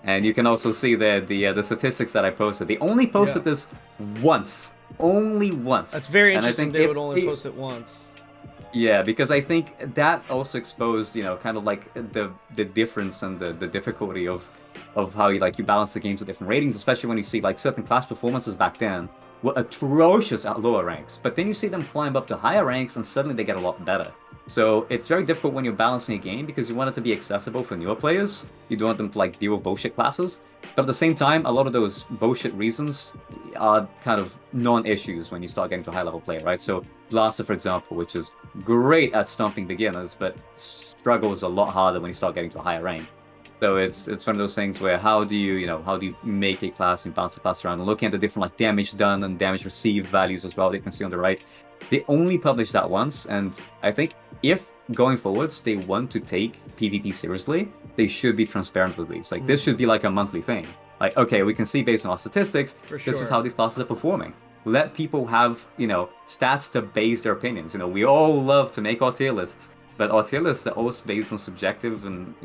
Speaker 3: And you can also see there the statistics that I posted. They only posted this once. Only once.
Speaker 1: That's very interesting. They would only post it once.
Speaker 3: Yeah, because I think that also exposed, you know, kind of like the difference and the difficulty of how you balance the games at different ratings, especially when you see like certain class performances back then were atrocious at lower ranks, but then you see them climb up to higher ranks and suddenly they get a lot better. So it's very difficult when you're balancing a game because you want it to be accessible for newer players. You don't want them to like deal with bullshit classes, but at the same time, a lot of those bullshit reasons are kind of non-issues when you start getting to a high-level play, right? So Blaster, for example, which is great at stomping beginners, but struggles a lot harder when you start getting to a higher rank. So it's one of those things where how do you make a class and bounce the class around, and looking at the different like damage done and damage received values as well that you can see on the right. They only published that once, and I think if going forwards they want to take PvP seriously, they should be transparent with these. Like this should be like a monthly thing. Like, okay, we can see based on our statistics, this is how these classes are performing. Let people have, stats to base their opinions. We all love to make our tier lists, but our tier lists are always based on subjective and,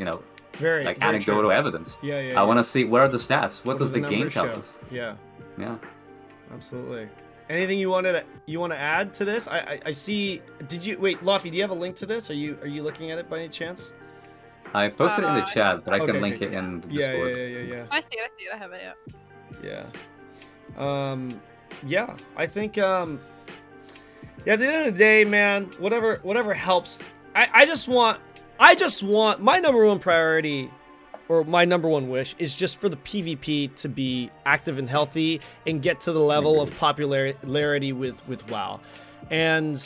Speaker 1: very
Speaker 3: anecdotal
Speaker 1: true.
Speaker 3: evidence.
Speaker 1: Yeah.
Speaker 3: I want to see what are the stats. What does the game tell us?
Speaker 1: Yeah.
Speaker 3: Yeah.
Speaker 1: Absolutely. Anything you want to add to this? I see. Did you wait, Laufie? Do you have a link to this? Are you looking at it by any chance?
Speaker 3: I posted it in the chat, but I can
Speaker 1: Okay,
Speaker 3: link it in the Discord.
Speaker 1: Yeah.
Speaker 2: I see it. I have it.
Speaker 1: Yeah. Yeah. I think. Yeah. At the end of the day, man, whatever helps. I just want my number one priority, or my number one wish, is just for the PvP to be active and healthy and get to the level of popularity with WoW. And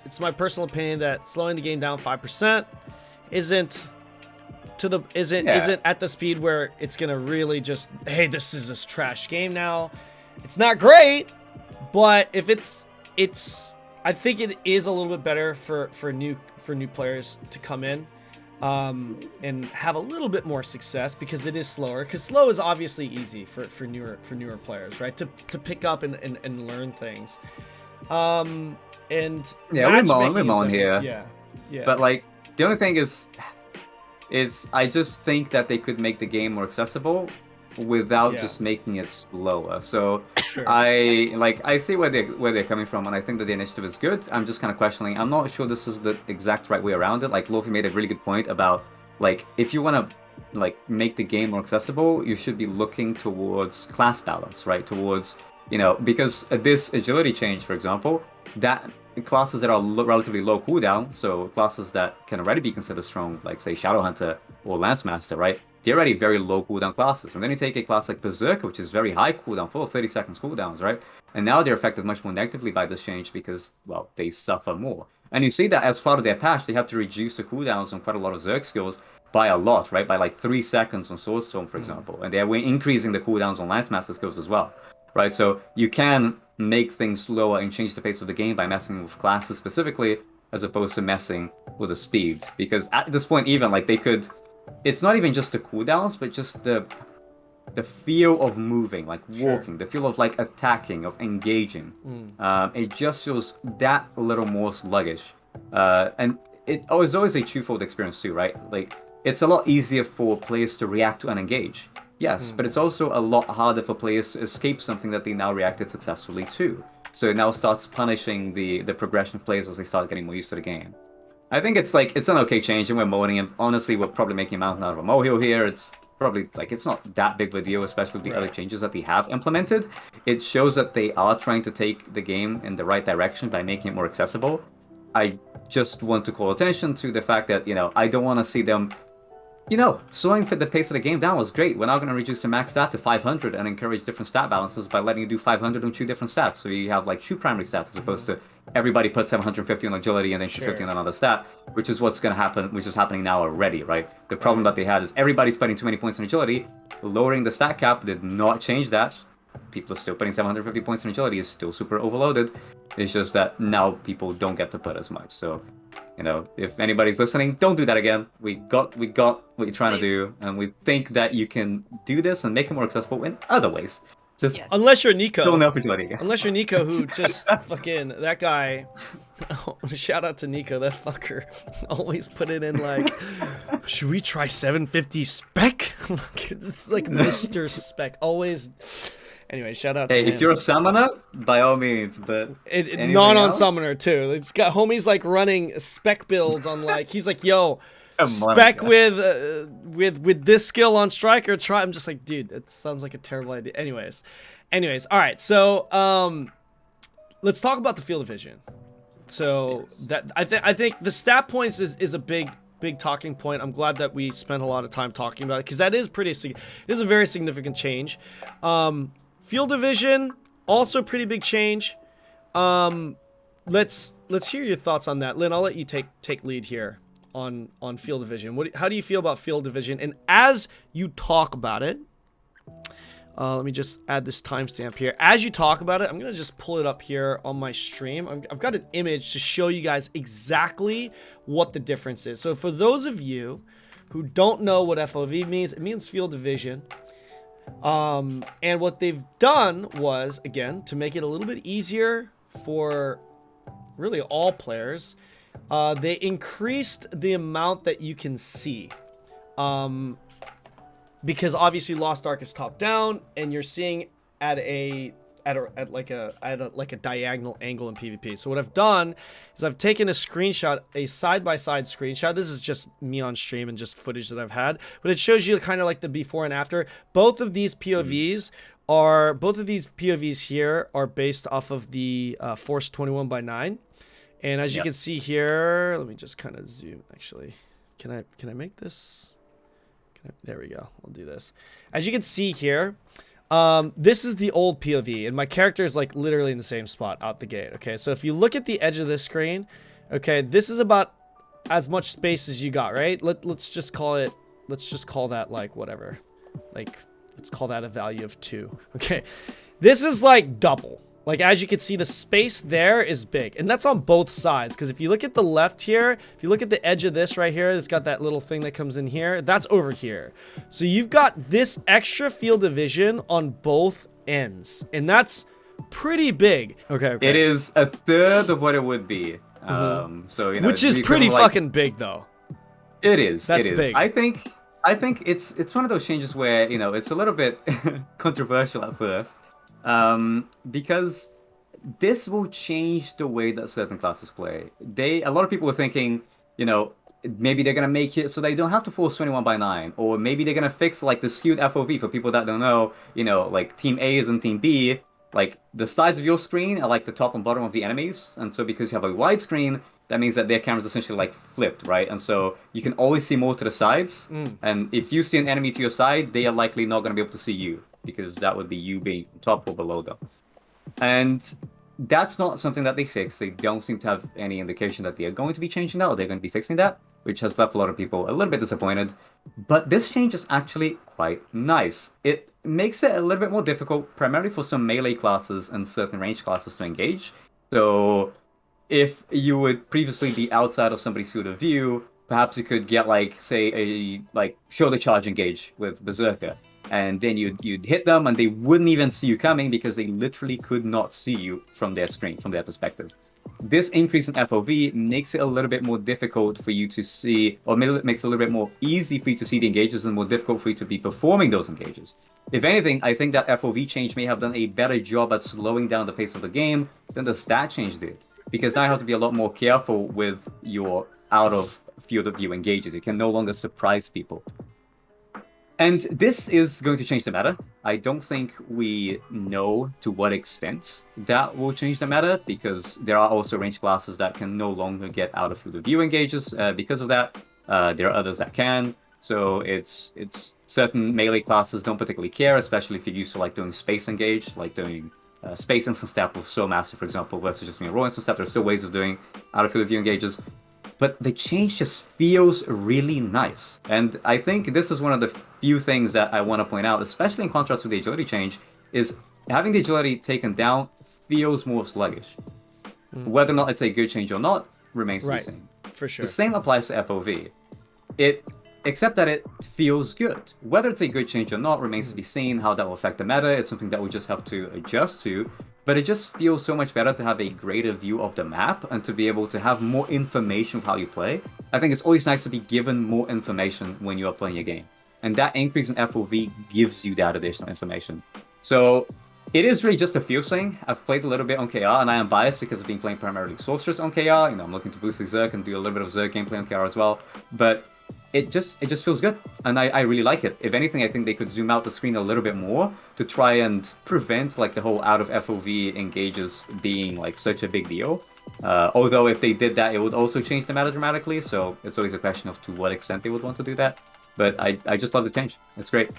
Speaker 1: it's my personal opinion that slowing the game down 5% isn't at the speed where it's gonna really just, hey, this is this trash game now. It's not great, but if it's I think it is a little bit better for new players to come in and have a little bit more success, because it is slower. Because slow is obviously easy for newer players, right? To pick up and learn things. And
Speaker 3: yeah, we're on here.
Speaker 1: Yeah.
Speaker 3: But like the only thing is I just think that they could make the game more accessible without just making it slower. So I see where they're coming from, and I think that the initiative is good. I'm just kind of questioning. I'm not sure this is the exact right way around it. Like Laufie made a really good point about like if you want to like make the game more accessible, you should be looking towards class balance, right? Towards because this agility change, for example, that classes that are relatively low cooldown, so classes that can already be considered strong, like say Shadowhunter or Lancemaster, right? They're already very low cooldown classes. And then you take a class like Berserker, which is very high cooldown, full of 30 seconds cooldowns, right? And now they're affected much more negatively by this change because, well, they suffer more. And you see that as part of their patch, they have to reduce the cooldowns on quite a lot of Zerg skills by a lot, right? By like 3 seconds on Swordstorm, for example. And they're increasing the cooldowns on Lancemaster skills as well, right? So you can make things slower and change the pace of the game by messing with classes specifically, as opposed to messing with the speed. Because at this point, even like they could, it's not even just the cooldowns, but just the feel of moving, like walking, the feel of like attacking, of engaging. It just feels that little more sluggish. And it was always a twofold experience too, right? Like it's a lot easier for players to react to and engage. Yes, but it's also a lot harder for players to escape something that they now reacted successfully to. So it now starts punishing the progression of players as they start getting more used to the game. I think it's an okay change, and we're moaning, and honestly, we're probably making a mountain out of a molehill here. It's probably like it's not that big of a deal, especially with the other changes that they have implemented. It shows that they are trying to take the game in the right direction by making it more accessible. I just want to call attention to the fact that I don't want to see them. Slowing the pace of the game down was great. We're now going to reduce the max stat to 500 and encourage different stat balances by letting you do 500 on 2 different stats. So you have like 2 primary stats as opposed to everybody put 750 on agility and then 250 on another stat, which is what's going to happen, which is happening now already, right? The problem that they had is everybody's putting too many points in agility. Lowering the stat cap did not change that. People are still putting 750 points in agility, is still super overloaded. It's just that now people don't get to put as much. So if anybody's listening, don't do that again. We got what you're trying to do, and we think that you can do this and make it more accessible in other ways. Just
Speaker 1: unless you're Nico.
Speaker 3: Don't know again.
Speaker 1: Unless you're Nico, who just fucking that guy. Shout out to Nico, that fucker. Always put it in like, should we try 750 spec? It's like Mr. Spec. Always. Anyway, shout out to him.
Speaker 3: If you're a summoner, by all means, but
Speaker 1: not on summoner too. It's got homies like running spec builds on like he's like, yo, spec with this skill on striker. Try. I'm just like, dude, that sounds like a terrible idea. Anyways, all right. So let's talk about the field of vision. So that I think the stat points is a big big talking point. I'm glad that we spent a lot of time talking about it because that is it is a very significant change. Field division, also pretty big change. Let's hear your thoughts on that. Lin, I'll let you take lead here on field division. How do you feel about field division? And as you talk about it, let me just add this timestamp here. As you talk about it, I'm gonna just pull it up here on my stream. I've got an image to show you guys exactly what the difference is. So for those of you who don't know what FOV means, it means field division. And what they've done was, again, to make it a little bit easier for really all players, they increased the amount that you can see. Because obviously Lost Ark is top down, and you're seeing at like a diagonal angle in PvP. So what I've done is I've taken a screenshot, a side-by-side screenshot. This is just me on stream and just footage that I've had, but it shows you kind of like the before and after. Both of these POVs here are based off of the Force 21/9. And as you can see here, let me just kind of zoom. Actually, can I make this? There we go. We'll do this. As you can see here, this is the old POV, and my character is like literally in the same spot out the gate. Okay, so if you look at the edge of this screen, okay, this is about as much space as you got, right? Let's just call it. Let's just call that like whatever. Like let's call that a value of 2. Okay, this is like double. Like, as you can see, the space there is big. And that's on both sides. Because if you look at the left here, if you look at the edge of this right here, it's got that little thing that comes in here. That's over here. So you've got this extra field division on both ends. And that's pretty big. Okay.
Speaker 3: It is a third of what it would be. So, you know,
Speaker 1: which is pretty fucking big, though.
Speaker 3: It is.
Speaker 1: That's
Speaker 3: it is.
Speaker 1: big.
Speaker 3: I think it's one of those changes where, you know, it's a little bit controversial at first. Because this will change the way that certain classes play. A lot of people were thinking, you know, maybe they're gonna make it so they don't have to force 21/9, or maybe they're gonna fix like the skewed FOV. For people that don't know, you know, like Team A is and Team B, like the sides of your screen are like the top and bottom of the enemies, and so because you have a wide screen, that means that their camera's essentially like flipped, right? And so you can always see more to the sides, and if you see an enemy to your side, they are likely not gonna be able to see you, because that would be you being top or below them. And that's not something that they fix. They don't seem to have any indication that they are going to be changing that, or they're going to be fixing that, which has left a lot of people a little bit disappointed. But this change is actually quite nice. It makes it a little bit more difficult, primarily for some melee classes and certain range classes to engage. So if you would previously be outside of somebody's field of view, perhaps you could get like, say, a shoulder charge engage with Berserker. And then you'd hit them, and they wouldn't even see you coming because they literally could not see you from their screen, from their perspective. This increase in FOV makes it a little bit more difficult for you to see, or makes it a little bit more easy for you to see the engages and more difficult for you to be performing those engages. If anything, I think that FOV change may have done a better job at slowing down the pace of the game than the stat change did. Because now you have to be a lot more careful with your out of field of view engages. You can no longer surprise people. And this is going to change the meta. I don't think we know to what extent that will change the meta, because there are also range classes that can no longer get out of field of view engages because of that. There are others that can. So it's certain melee classes don't particularly care, especially if you're used to like doing space engage, like doing space instant step with Soul Master, for example, versus just doing a raw instant step. There's still ways of doing out of field of view engages. But the change just feels really nice. And I think this is one of the few things that I want to point out, especially in contrast with the agility change, is having the agility taken down feels more sluggish. Whether or not it's a good change or not remains to be seen.
Speaker 1: For sure.
Speaker 3: The same applies to FOV. Except that it feels good. Whether it's a good change or not remains to be seen. How that will affect the meta, it's something that we just have to adjust to. But it just feels so much better to have a greater view of the map and to be able to have more information of how you play. I think it's always nice to be given more information when you are playing a game. And that increase in FOV gives you that additional information. So it is really just a feel thing. I've played a little bit on KR, and I am biased because I've been playing primarily Sorceress on KR. You know, I'm looking to boost the Zerg and do a little bit of Zerg gameplay on KR as well. But it just feels good, and I really like it. If anything, I think they could zoom out the screen a little bit more to try and prevent like the whole out of FOV engages being like such a big deal. Although if they did that, it would also change the meta dramatically. So it's always a question of to what extent they would want to do that. But I just love the change. It's great.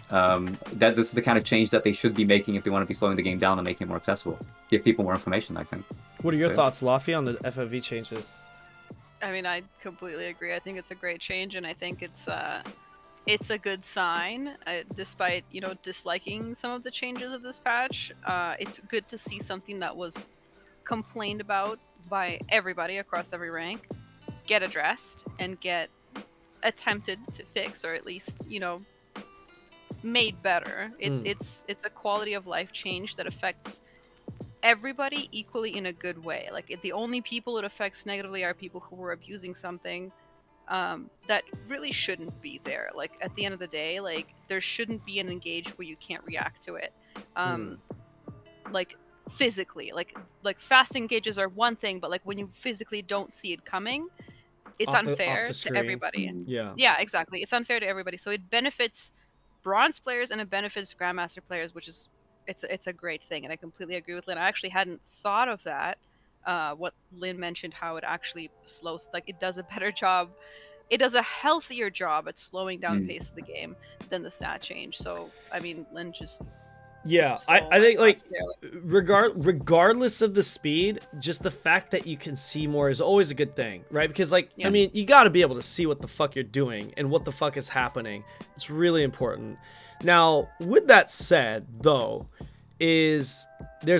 Speaker 3: This is the kind of change that they should be making if they want to be slowing the game down and making it more accessible. Give people more information, I think.
Speaker 1: What are your thoughts, Laufie, on the FOV changes?
Speaker 2: I mean, I completely agree. I think it's a great change, and I think it's a good sign. Despite disliking some of the changes of this patch, it's good to see something that was complained about by everybody across every rank get addressed and get attempted to fix, or at least made better. It's a quality of life change that affects everybody equally in a good way. Like the only people it affects negatively are people who were abusing something that really shouldn't be there. Like at the end of the day, like there shouldn't be an engage where you can't react to it. Like physically, like fast engages are one thing, but like when you physically don't see it coming, it's unfair to everybody. Yeah, exactly. It's unfair to everybody. So it benefits bronze players and it benefits grandmaster players, which is it's a great thing. And I completely agree with Lin. I actually hadn't thought of that. What Lin mentioned, how it actually slows, like it does a better job. It does a healthier job at slowing down the pace of the game than the stat change. So I mean, Lin just
Speaker 1: I think like regardless of the speed, just the fact that you can see more is always a good thing, right? Because like I mean, you got to be able to see what the fuck you're doing and what the fuck is happening. It's really important. Now, with that said, though, there's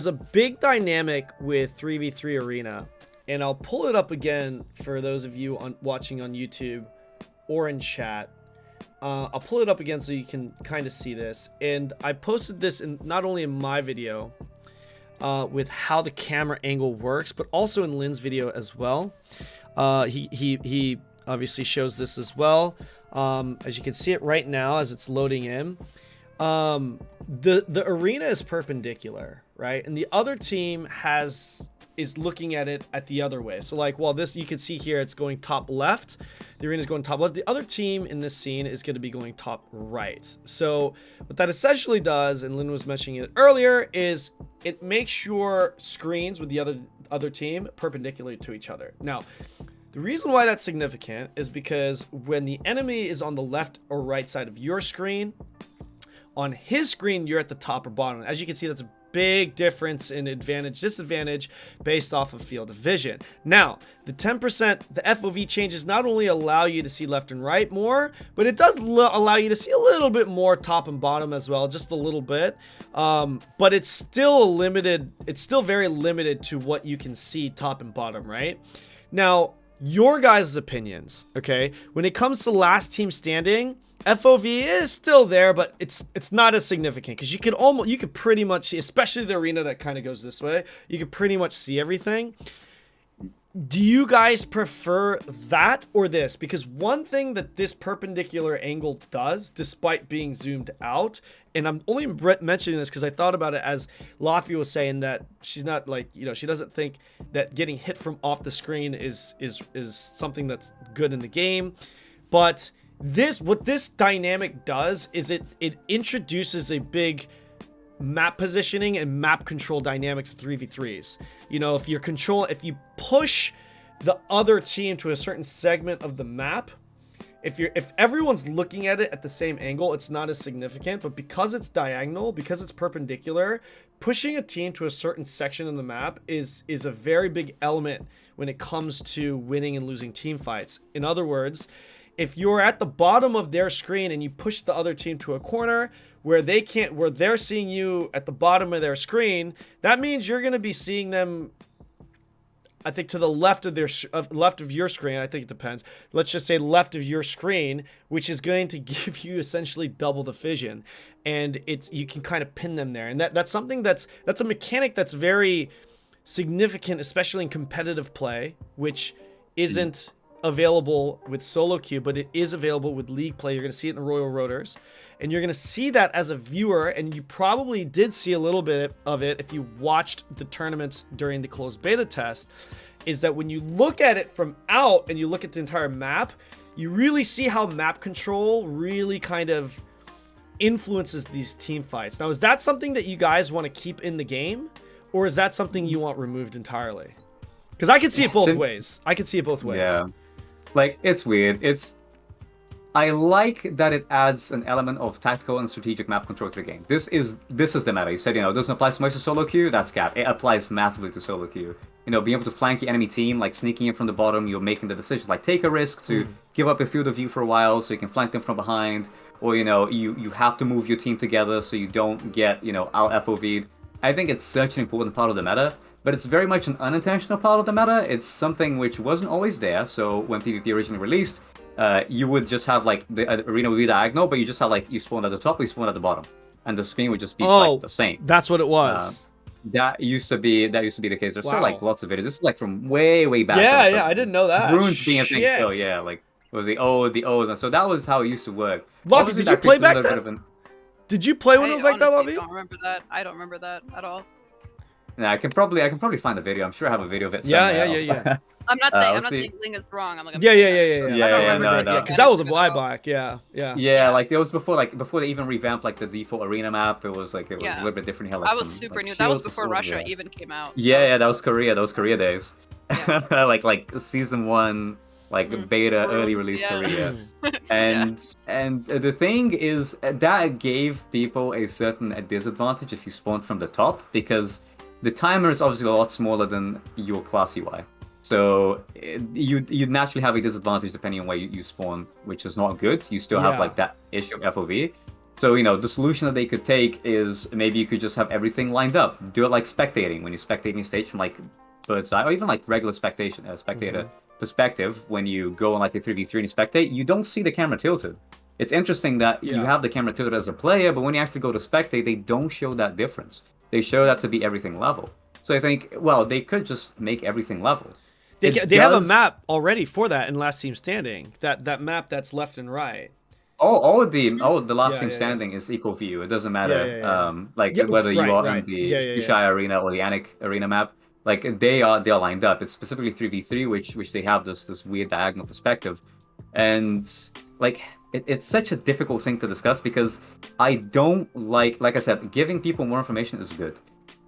Speaker 1: a big dynamic with 3v3 Arena, and I'll pull it up again for those of you watching on YouTube or in chat. I'll pull it up again so you can kind of see this. And I posted this not only in my video with how the camera angle works, but also in Lin's video as well. He obviously shows this as well. As you can see it right now as it's loading in. The arena is perpendicular, right? And the other team is looking at it at the other way. So like, well, this, you can see here, it's going top left. The arena is going top left. The other team in this scene is going to be going top right. So what that essentially does, and Lin was mentioning it earlier, is it makes your screens with the other team perpendicular to each other. Now, the reason why that's significant is because when the enemy is on the left or right side of your screen, on his screen, you're at the top or bottom. As you can see, that's a big difference in advantage, disadvantage based off of field of vision. Now, the 10%, the FOV changes not only allow you to see left and right more, but it does allow you to see a little bit more top and bottom as well, just a little bit. But it's still limited. It's still very limited to what you can see top and bottom, right? Now, your guys' opinions, okay? When it comes to last team standing, FOV is still there, but it's not as significant because you could pretty much see, especially the arena that kind of goes this way, you could pretty much see everything. Do you guys prefer that or this? Because one thing that this perpendicular angle does, despite being zoomed out, and I'm only mentioning this because I thought about it as Laufie was saying that she's not like, she doesn't think that getting hit from off the screen is something that's good in the game. But what this dynamic does is it introduces a big map positioning and map control dynamic for 3v3s. If you push the other team to a certain segment of the map, if everyone's looking at it at the same angle, it's not as significant. But because it's diagonal, because it's perpendicular, pushing a team to a certain section of the map is a very big element when it comes to winning and losing team fights. In other words, if you're at the bottom of their screen and you push the other team to a corner where they're seeing you at the bottom of their screen, that means you're going to be seeing them, I think, to the left of your screen. I think it depends. Let's just say left of your screen, which is going to give you essentially double the vision, and you can kind of pin them there. And that's something that's a mechanic that's very significant, especially in competitive play, which isn't available with solo queue, but it is available with league play. You're going to see it in the Royal Rotors, and you're going to see that as a viewer, and you probably did see a little bit of it if you watched the tournaments during the closed beta test, is that when you look at it from out and you look at the entire map, you really see how map control really kind of influences these team fights. Now, is that something that you guys want to keep in the game, or is that something you want removed entirely? Because I can see it both
Speaker 3: It's-
Speaker 1: ways. I can see it both ways.
Speaker 3: Yeah, like it's weird. I like that it adds an element of tactical and strategic map control to the game. This is the meta. You said, it doesn't apply so much to solo queue. That's cap. It applies massively to solo queue. Being able to flank your enemy team, like sneaking in from the bottom, you're making the decision, like take a risk to give up your field of view for a while so you can flank them from behind, or you have to move your team together so you don't get out FOV'd. I think it's such an important part of the meta, but it's very much an unintentional part of the meta. It's something which wasn't always there. So when PvP originally released, you would just have like the arena would be diagonal, but you just have like you spawn at the top, or you spawn at the bottom, and the screen would just be like the same.
Speaker 1: That's what it was.
Speaker 3: That used to be the case. There's still like
Speaker 1: Wow.
Speaker 3: lots of videos. This is like from way back.
Speaker 1: Yeah, I didn't know that.
Speaker 3: Runes being a thing
Speaker 1: Shit.
Speaker 3: still, yeah. Like it was the old, and so that was how it used to work.
Speaker 1: Laufie,
Speaker 3: Obviously,
Speaker 1: did you
Speaker 3: that
Speaker 1: play
Speaker 3: creates a
Speaker 1: back
Speaker 3: little bit
Speaker 1: then?
Speaker 3: of an-
Speaker 1: Did you play when it was like that,
Speaker 2: honestly
Speaker 1: Laufie?
Speaker 2: don't remember that. I don't remember that at all.
Speaker 3: Yeah, I can probably find a video. I'm sure I have a video of it.
Speaker 1: Yeah,
Speaker 3: somewhere.
Speaker 1: yeah.
Speaker 2: I'm not
Speaker 3: let's
Speaker 2: saying
Speaker 3: see.
Speaker 2: Ling is wrong. I'm like, I'm
Speaker 1: Yeah.
Speaker 2: saying
Speaker 1: Yeah,
Speaker 2: that, so I don't
Speaker 3: yeah,
Speaker 2: remember
Speaker 3: no,
Speaker 2: it.
Speaker 3: no.
Speaker 1: Because that was a
Speaker 2: Good
Speaker 1: blind
Speaker 2: at all.
Speaker 1: black. Yeah.
Speaker 3: Yeah, like it was before they even revamped like the default arena map. It was a little bit different. Here, like
Speaker 2: I was
Speaker 3: some,
Speaker 2: super
Speaker 3: like,
Speaker 2: new. That was
Speaker 3: shields and
Speaker 2: before
Speaker 3: swords,
Speaker 2: Russia
Speaker 3: yeah.
Speaker 2: even came out.
Speaker 3: Yeah, that was Korea. Those Korea days.
Speaker 2: Yeah.
Speaker 3: like season 1, like beta, early release
Speaker 2: Yeah.
Speaker 3: Korea. And the thing is that gave people a certain disadvantage if you spawned from the top, because the timer is obviously a lot smaller than your class UI. So you'd naturally have a disadvantage depending on where you spawn, which is not good. You still have like that issue of FOV. So the solution that they could take is maybe you could just have everything lined up. Do it like spectating, when you're spectating a stage from like bird's eye, or even like regular spectator perspective. When you go on like a 3v3 and you spectate, you don't see the camera tilted. It's interesting that you have the camera tilted as a player, but when you actually go to spectate, they don't show that difference. They show that to be everything level. So I think, well, they could just make everything level.
Speaker 1: They have a map already for that in Last Team Standing. That map that's left and right.
Speaker 3: The last team standing is equal view. It doesn't matter, whether you are in the Shushai arena or the Anik arena map. Like they are lined up. It's specifically 3v3, which they have this weird diagonal perspective, and like it's such a difficult thing to discuss because I don't like I said, giving people more information is good.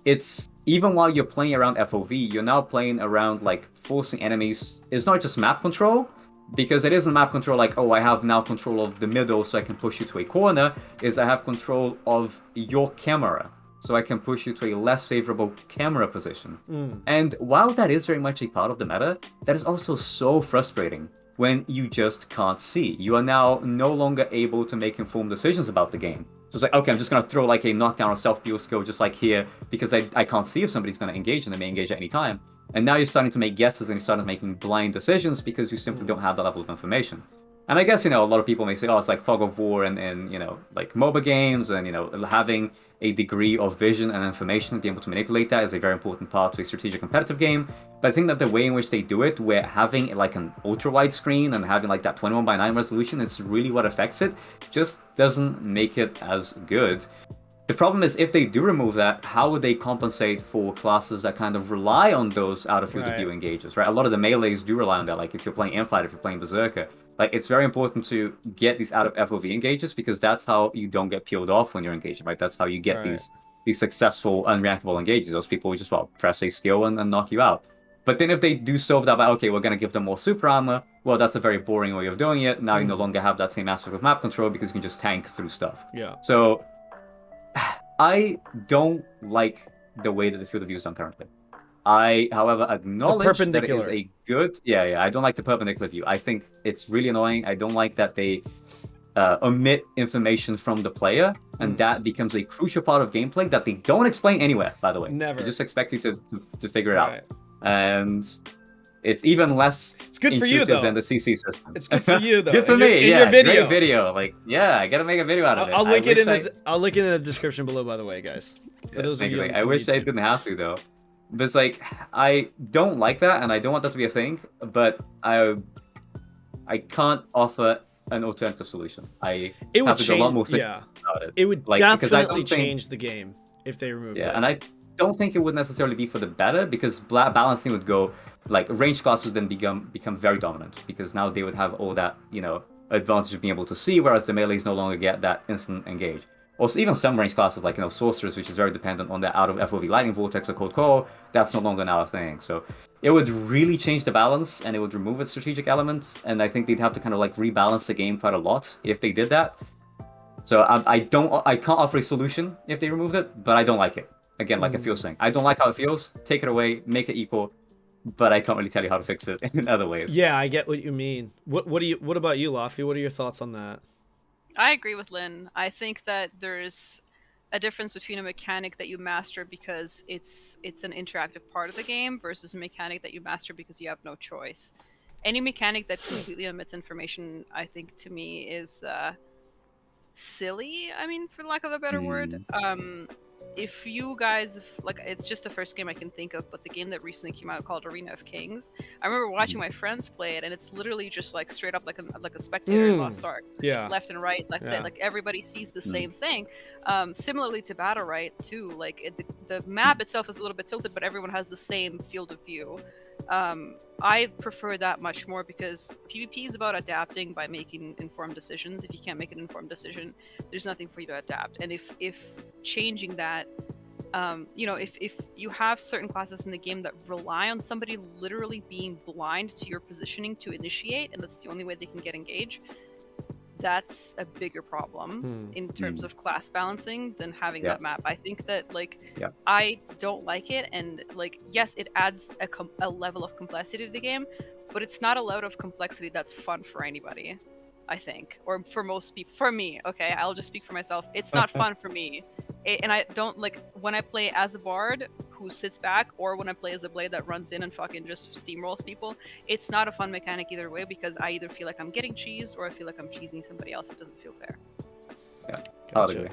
Speaker 3: It's even while you're playing around FOV, you're now playing around like forcing enemies. It's not just map control, because it isn't map control like, oh, I have now control of the middle so I can push you to a corner. Is I have control of your camera, so I can push you to a less favorable camera position. And while that is very much a part of the meta, that is also so frustrating when you just can't see. You are now no longer able to make informed decisions about the game. So it's like, okay, I'm just going to throw like a knockdown or self-heal skill just like here, because I can't see if somebody's going to engage, and they may engage at any time. And now you're starting to make guesses and you're starting making blind decisions because you simply don't have that level of information. And I guess, a lot of people may say, oh, it's like Fog of War and like MOBA games, and, having a degree of vision and information, being able to manipulate that is a very important part to a strategic competitive game. But I think that the way in which they do it, where having like an ultra-wide screen and having like that 21:9 resolution, it's really what affects it, just doesn't make it as good. The problem is, if they do remove that, how would they compensate for classes that kind of rely on those out-of-field of view engages, right? A lot of the melees do rely on that, like if you're playing Infight, if you're playing Berserker. Like, it's very important to get these out-of-FOV engages, because that's how you don't get peeled off when you're engaging, right? That's how you get these successful, unreactable engages. Those people will just, press a skill and knock you out. But then if they do solve that by, okay, we're going to give them more super armor, well, that's a very boring way of doing it. Now you no longer have that same aspect of map control, because you can just tank through stuff.
Speaker 1: Yeah.
Speaker 3: So I don't like the way that the field of view is done currently. I, however, acknowledge that it is a good... I don't like the perpendicular view. I think it's really annoying. I don't like that they omit information from the player, and that becomes a crucial part of gameplay that they don't explain anywhere, by the way.
Speaker 1: Never.
Speaker 3: They just expect you to figure it out. And it's even less
Speaker 1: good for you, though,
Speaker 3: than the CC system.
Speaker 1: It's good for you, though.
Speaker 3: Good for me,
Speaker 1: your video.
Speaker 3: Great video. Like, I gotta make a video out of it.
Speaker 1: I'll link it in the description below, by the way, guys. For those of you.
Speaker 3: I wish I didn't have to, though. But it's like, I don't like that, and I don't want that to be a thing, but I can't offer an alternative solution. It would have to do a lot more things about it.
Speaker 1: It would definitely change the game if they removed it.
Speaker 3: And I don't think it would necessarily be for the better, because balancing would go, like, range classes would then become very dominant, because now they would have all that, advantage of being able to see, whereas the melees no longer get that instant engage. Also, even some range classes like sorcerers, which is very dependent on the out of FOV lightning vortex or cold core, that's no longer now a thing. So it would really change the balance, and it would remove its strategic element. And I think they'd have to kind of like rebalance the game quite a lot if they did that. So I can't offer a solution if they removed it, but I don't like it. Again, like I feel saying, I don't like how it feels. Take it away, make it equal, but I can't really tell you how to fix it in other ways.
Speaker 1: Yeah, I get what you mean. What about you, Laufie? What are your thoughts on that?
Speaker 2: I agree with Lynn. I think that there's a difference between a mechanic that you master because it's an interactive part of the game versus a mechanic that you master because you have no choice. Any mechanic that completely omits information, I think, to me is silly. I mean, for lack of a better word. If you guys like, it's just the first game I can think of, but the game that recently came out called Arena of Kings. I remember watching my friends play it, and it's literally just like straight up like a spectator in Lost Ark. It's just left and right. That's it. Like everybody sees the same thing. Similarly to Battle Right too. Like the map itself is a little bit tilted, but everyone has the same field of view. I prefer that much more because PvP is about adapting by making informed decisions. If you can't make an informed decision, there's nothing for you to adapt. And if changing that, if you have certain classes in the game that rely on somebody literally being blind to your positioning to initiate, and that's the only way they can get engaged, that's a bigger problem in terms of class balancing than having that map. I think that I don't like it, and yes, it adds a level of complexity to the game, but it's not a level of complexity that's fun for anybody, I think, or for most people. For me, okay, I'll just speak for myself. It's not fun for me. And I don't like when I play as a bard who sits back, or when I play as a blade that runs in and fucking just steamrolls people. It's not a fun mechanic either way, because I either feel like I'm getting cheesed or I feel like I'm cheesing somebody else. It doesn't feel fair.
Speaker 3: Yeah,
Speaker 1: gotcha.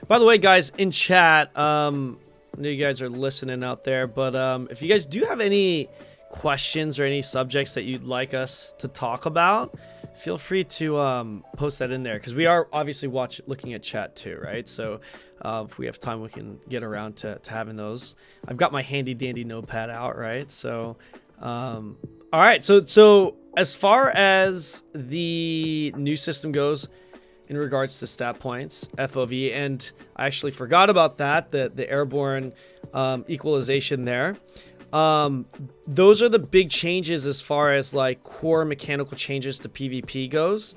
Speaker 1: By the way, guys, in chat, I know you guys are listening out there, but if you guys do have any questions or any subjects that you'd like us to talk about, feel free to post that in there, because we are obviously looking at chat too, right? So if we have time, we can get around to having those. I've got my handy dandy notepad out, right? So all right, so as far as the new system goes in regards to stat points, FOV, and I actually forgot about that, the airborne equalization there. Those are the big changes as far as like core mechanical changes to PvP goes.